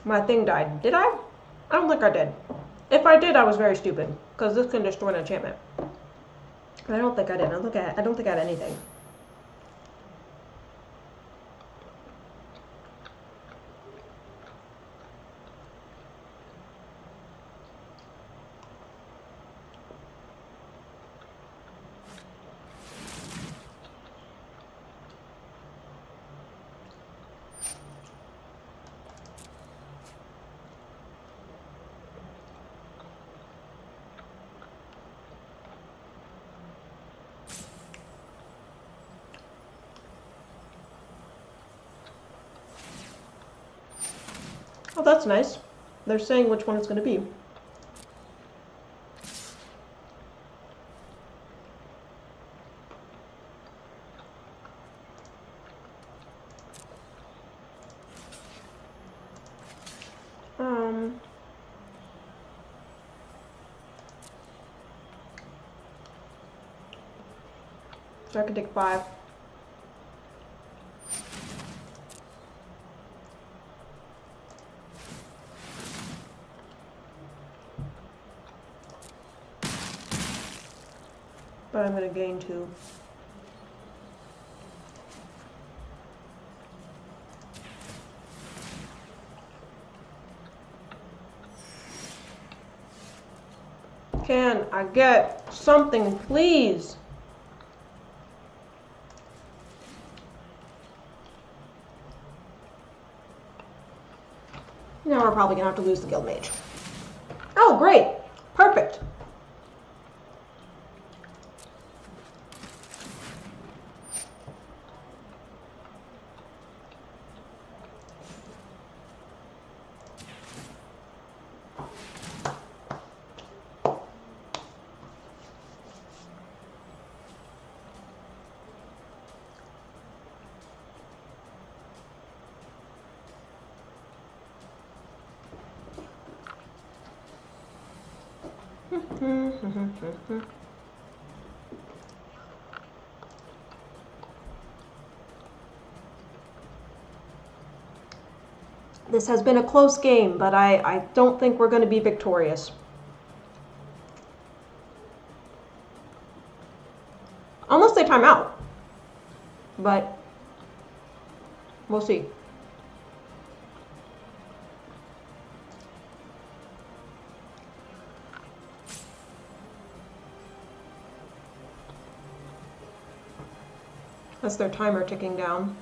my thing died, did I? I don't think I did. If I did, I was very stupid, because this can destroy an enchantment. I don't think I did. I don't think I had anything. Oh, that's nice. They're saying which one it's going to be. So I can take 5. But I'm going to gain 2. Can I get something, please? Now we're probably going to have to lose the Guild Mage. Oh, great. Perfect. This has been a close game, but I don't think we're going to be victorious. Unless they time out. But we'll see. That's their timer ticking down.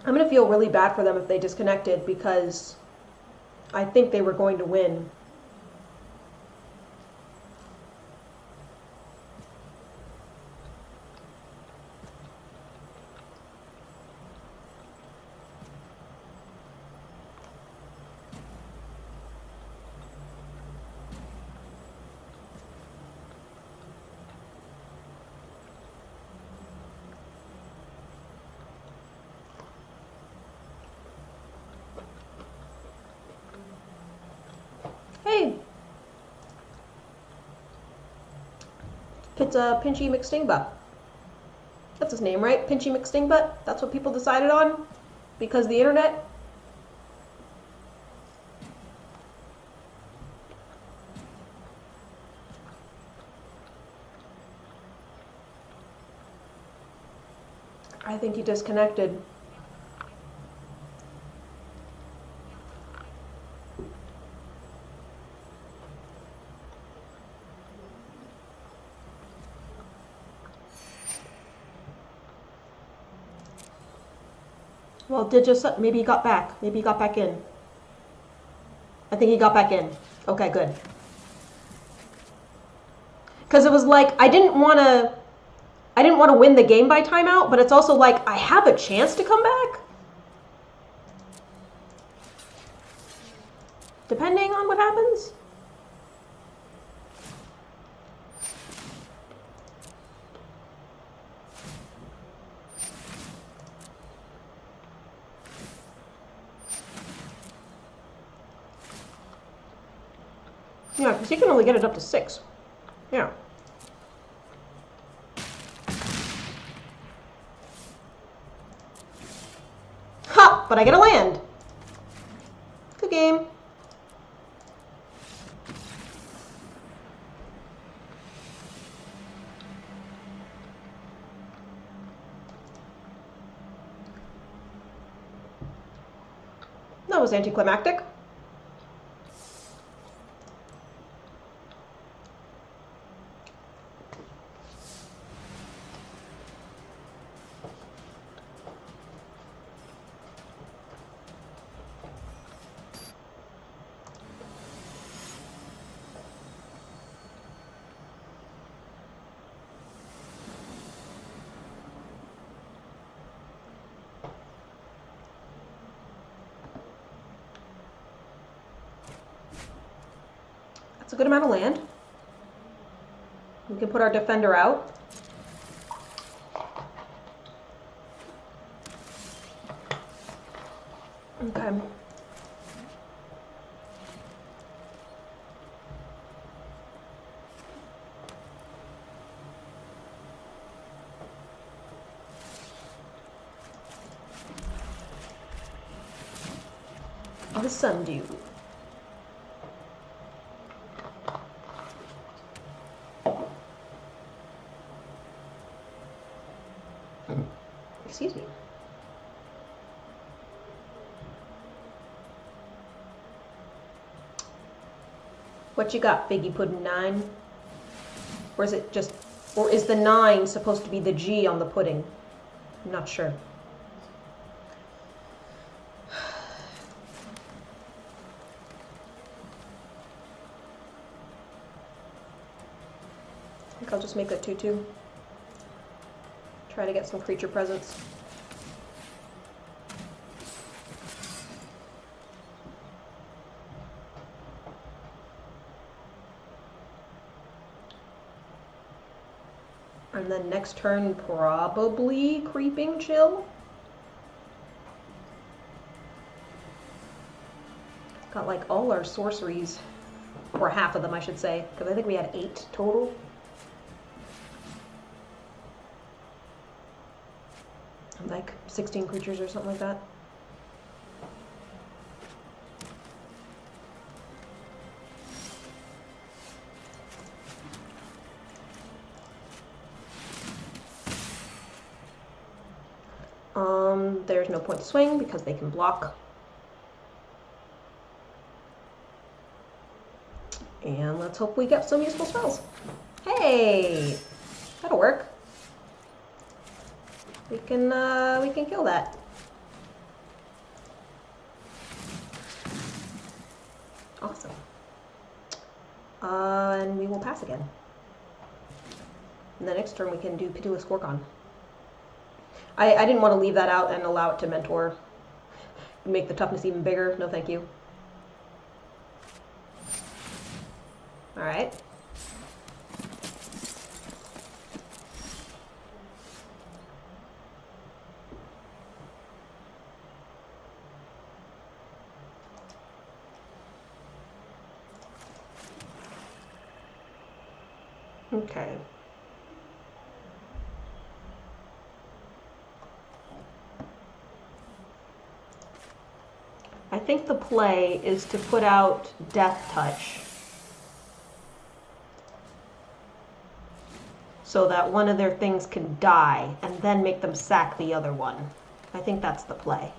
I'm going to feel really bad for them if they disconnected because I think they were going to win. it's a Pinchy McStingbutt. That's his name, right? Pinchy McStingbutt? That's what people decided on? Because the internet? I think he disconnected. Well, maybe he got back. Maybe he got back in. I think he got back in. Okay, good. Because it was like, I didn't want to win the game by timeout, but it's also like, I have a chance to come back. Depending on what happens. Yeah, because you can only get it up to 6. Yeah. Ha! But I get a land. Good game. That was anticlimactic. That's a good amount of land. We can put our defender out. Okay. The sundew. Excuse me. What you got, Figgy Puddin' 9? Or is it just, or is the 9 supposed to be the G on the pudding? I'm not sure. I think I'll just make a 2/2. Try to get some creature presence. And then next turn, probably Creeping Chill. Got like all our sorceries, or half of them I should say, because I think we had 8 total. Like 16 creatures or something like that. There's no point to swing because they can block. And let's hope we get some useful spells. Hey! That'll work. We can kill that. Awesome. And we will pass again. And the next turn we can do Pitiless Gorgon. I didn't want to leave that out and allow it to mentor. Make the toughness even bigger. No thank you. Alright. Okay. I think the play is to put out Death Touch so that one of their things can die and then make them sack the other one. I think that's the play.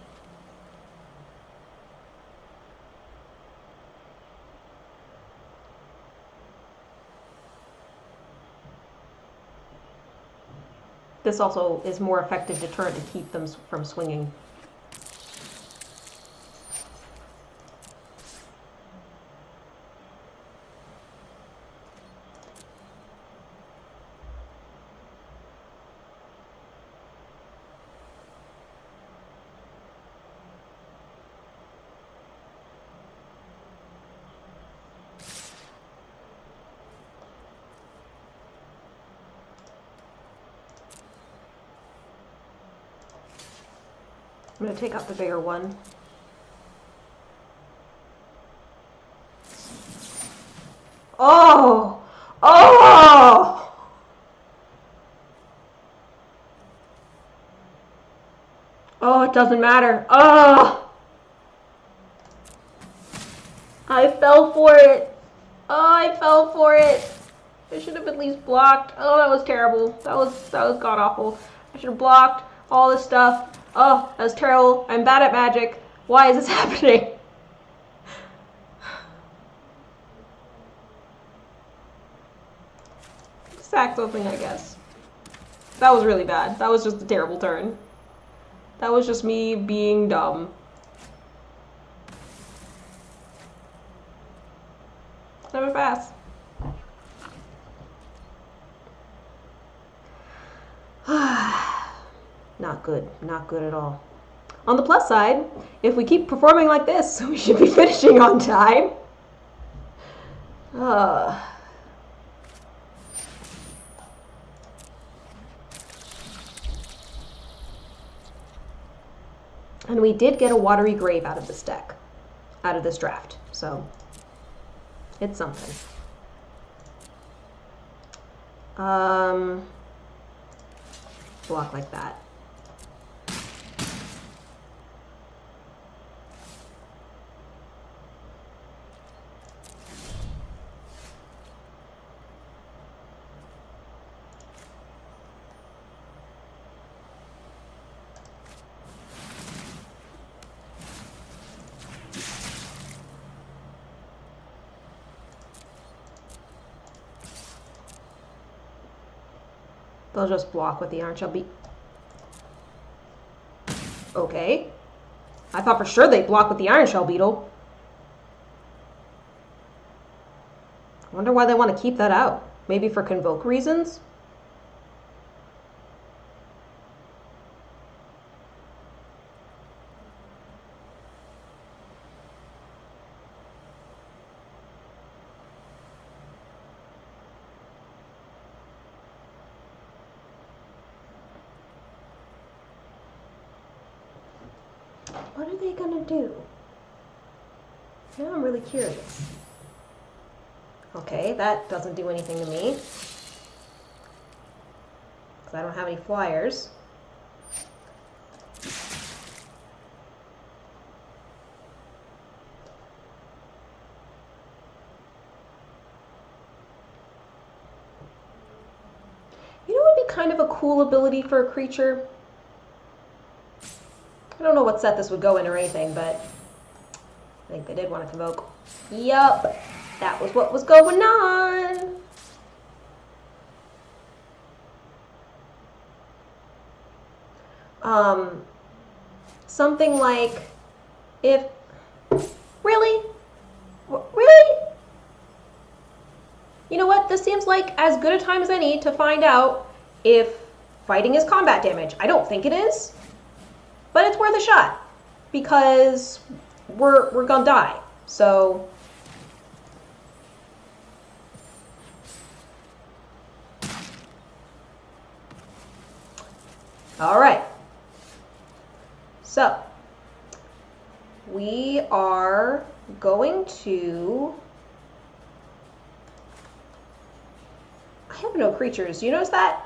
This also is more effective deterrent to keep them from swinging. I'm going to take out the bigger one. Oh! Oh! Oh, it doesn't matter. Oh! I fell for it. Oh, I fell for it. I should have at least blocked. Oh, that was terrible. That was god awful. I should have blocked all this stuff. Oh, that was terrible. I'm bad at magic. Why is this happening? Sack something, I guess. That was really bad. That was just a terrible turn. That was just me being dumb. Never pass. Not good. Not good at all. On the plus side, if we keep performing like this, we should be finishing on time. And we did get a Watery Grave out of this deck. Out of this draft. So, it's something. Block like that. They'll just block with the Iron Shell Beetle. Okay. I thought for sure they'd block with the Iron Shell Beetle. I wonder why they want to keep that out. Maybe for Convoke reasons? What are they gonna do? Now I'm really curious. Okay, that doesn't do anything to me. Because I don't have any flyers. You know what would be kind of a cool ability for a creature? I don't know what set this would go in or anything, but I think they did want to convoke. Yup, that was what was going on. Something like, if, really? Really? You know what, this seems like as good a time as any to find out if fighting is combat damage. I don't think it is. But it's worth a shot, because we're gonna die, so... Alright. So, we are going to... I have no creatures. Do you notice that?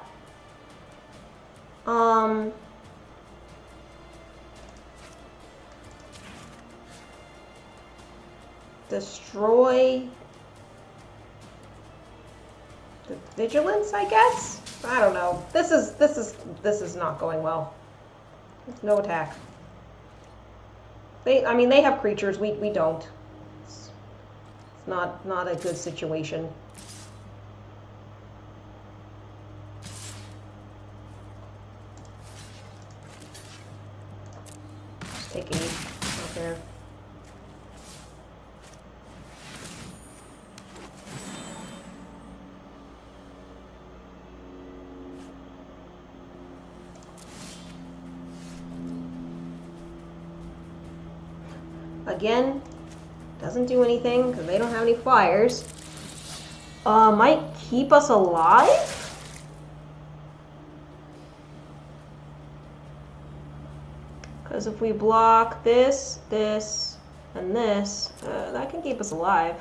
destroy the vigilance, I guess? I don't know. This is not going well. No attack. I mean, they have creatures. We don't. It's not a good situation. Just take it out there. Again, doesn't do anything because they don't have any flyers. Might keep us alive? Because if we block this, this, and this, that can keep us alive.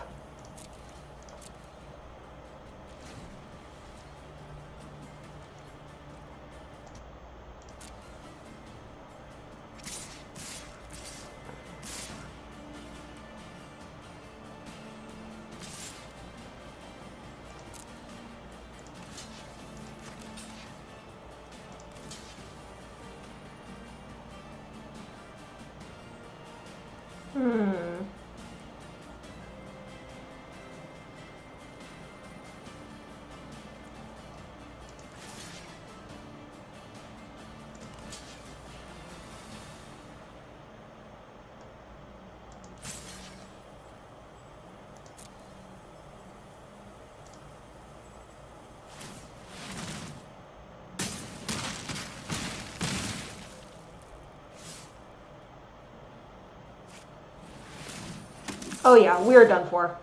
Oh yeah, we're done for.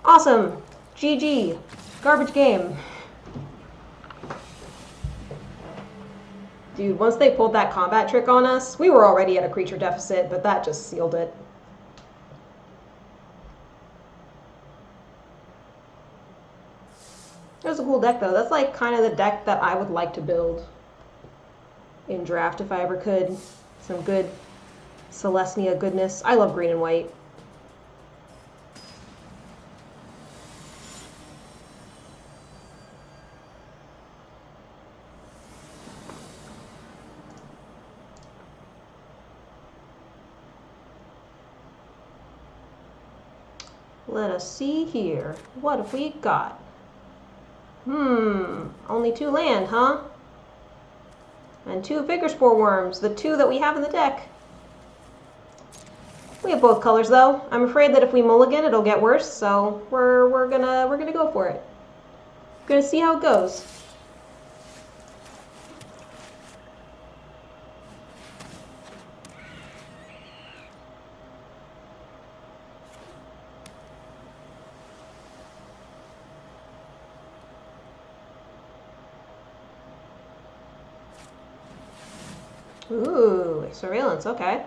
Awesome. GG. Garbage game. Dude, once they pulled that combat trick on us, we were already at a creature deficit, but that just sealed it. It was a cool deck though. That's like kind of the deck that I would like to build in draft if I ever could. Some good Celestia goodness. I love green and white. Let us see here. What have we got? Only 2 land, huh? And 2 Vigor Spore Worms, the 2 that we have in the deck. We have both colors though. I'm afraid that if we mulligan, it'll get worse, so we're gonna go for it. Gonna see how it goes. Ooh, surveillance, okay.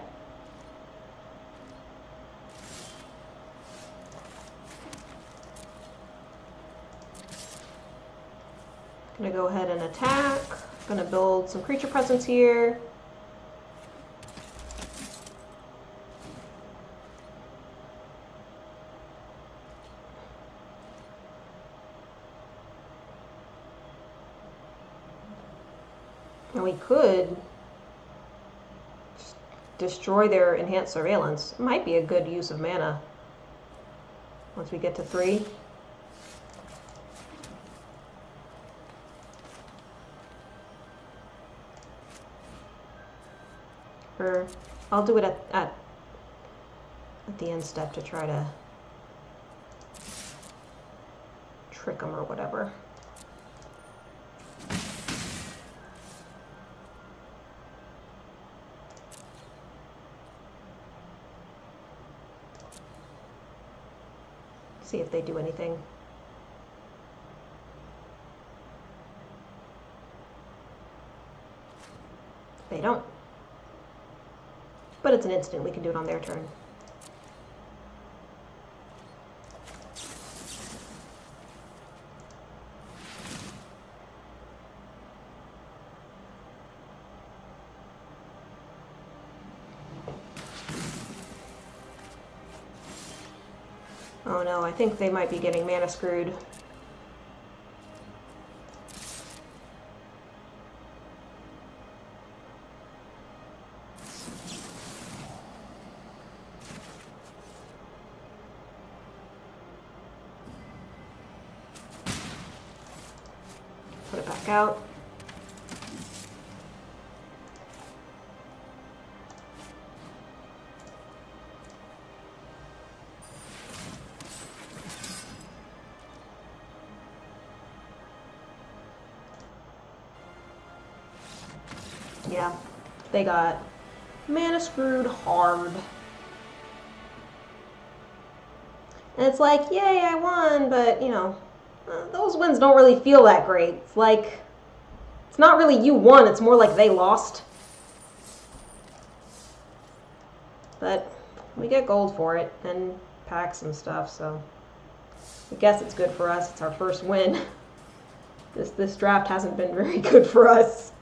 Gonna go ahead and attack. Gonna build some creature presence here. And we could destroy their enhanced surveillance. It might be a good use of mana once we get to 3. Or I'll do it at the end step to try to trick them or whatever. See if they do anything. They don't. But it's an instant, we can do it on their turn. Oh no, I think they might be getting mana screwed. Put it back out. Yeah, they got mana screwed hard. And it's like, yay, I won, but, you know, those wins don't really feel that great. It's like, it's not really you won, it's more like they lost. But we get gold for it, and packs and stuff, so I guess it's good for us. It's our first win. This draft hasn't been very good for us.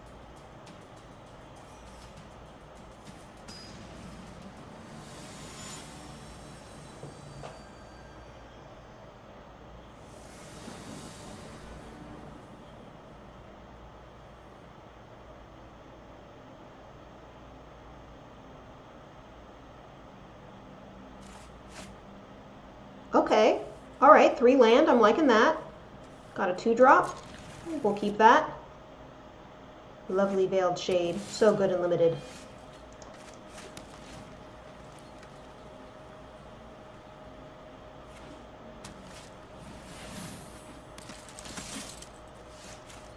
Okay. Alright, 3 land. I'm liking that. Got a 2-drop. We'll keep that. Lovely Veiled Shade. So good and limited.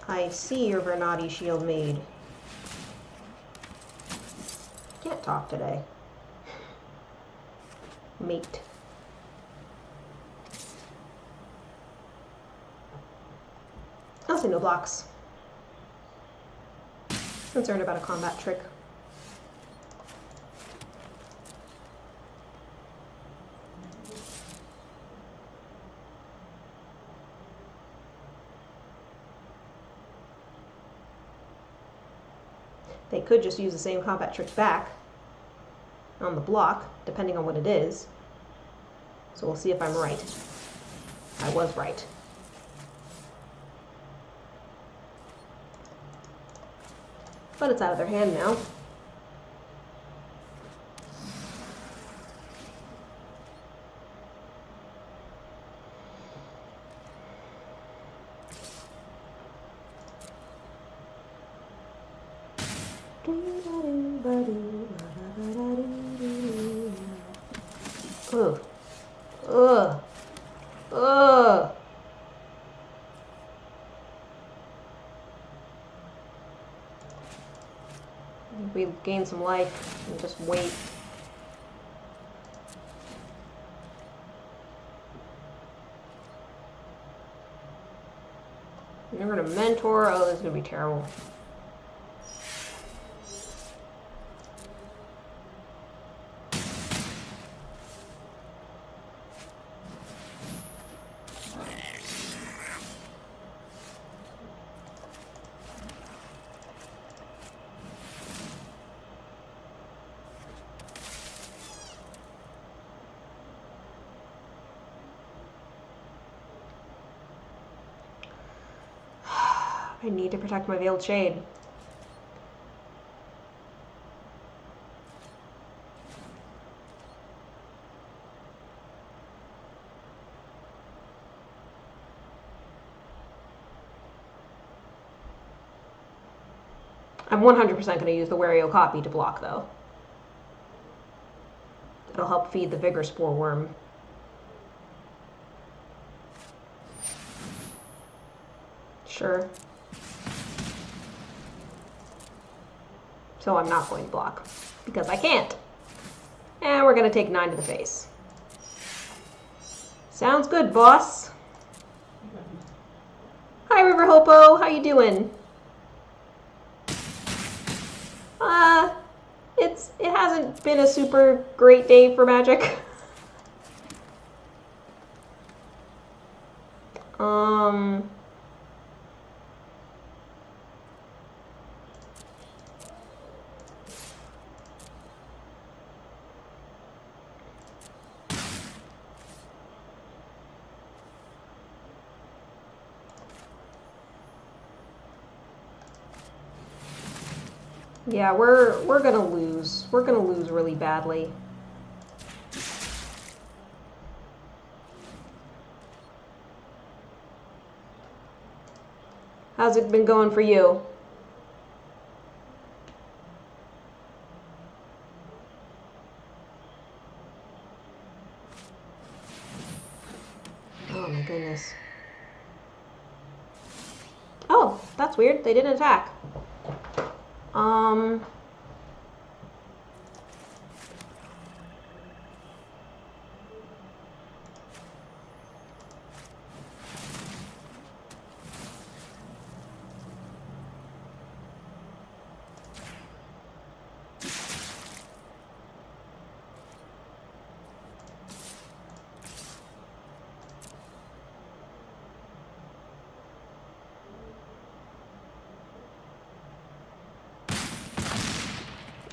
I see your Vernati Shield Maid. Can't talk today. Mate. I'll say no blocks. Concerned about a combat trick. They could just use the same combat trick back on the block, depending on what it is. So we'll see if I'm right. I was right. But it's out of their hand now. Ugh. Ugh. Ugh. We gain some life and just wait. And they're gonna mentor. Oh, this is gonna be terrible. I need to protect my Veiled Shade. I'm 100% going to use the Wario copy to block, though. It'll help feed the Vigor Spore Worm. Sure. So I'm not going to block, because I can't. And we're going to take 9 to the face. Sounds good, boss. Hi, River Hopo. How you doing? It hasn't been a super great day for Magic. Yeah, we're gonna lose. We're gonna lose really badly. How's it been going for you? Oh my goodness. Oh, that's weird. They didn't attack.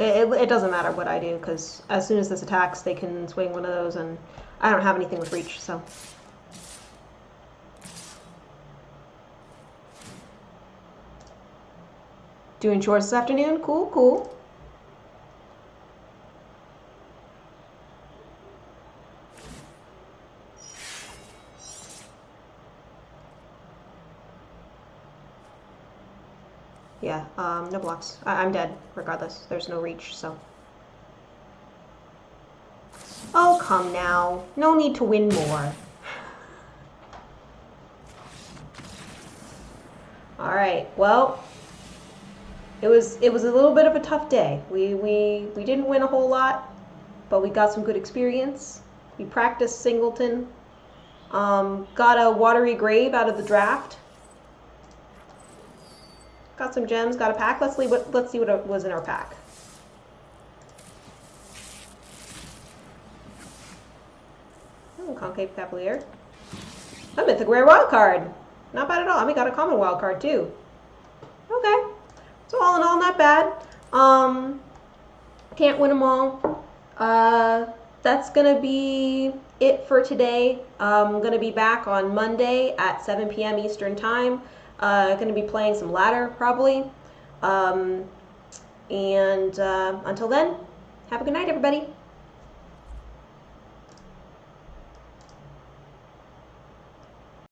It doesn't matter what I do, because as soon as this attacks, they can swing one of those, and I don't have anything with reach, so. Doing chores this afternoon? Cool, cool. Yeah, no blocks. I'm dead, regardless. There's no reach, so. Oh, come now. No need to win more. Alright, well, it was a little bit of a tough day. We didn't win a whole lot, but we got some good experience. We practiced Singleton. Got a watery grave out of the draft. Got some gems, got a pack. Let's see what was in our pack. Oh, Concave Cavalier. A mythic rare wild card. Not bad at all. I mean, got a common wild card too. Okay. So all in all, not bad. Can't win them all. That's gonna be it for today. I'm gonna be back on Monday at 7 p.m. Eastern Time. Gonna be playing some ladder probably. And until then, have a good night, everybody.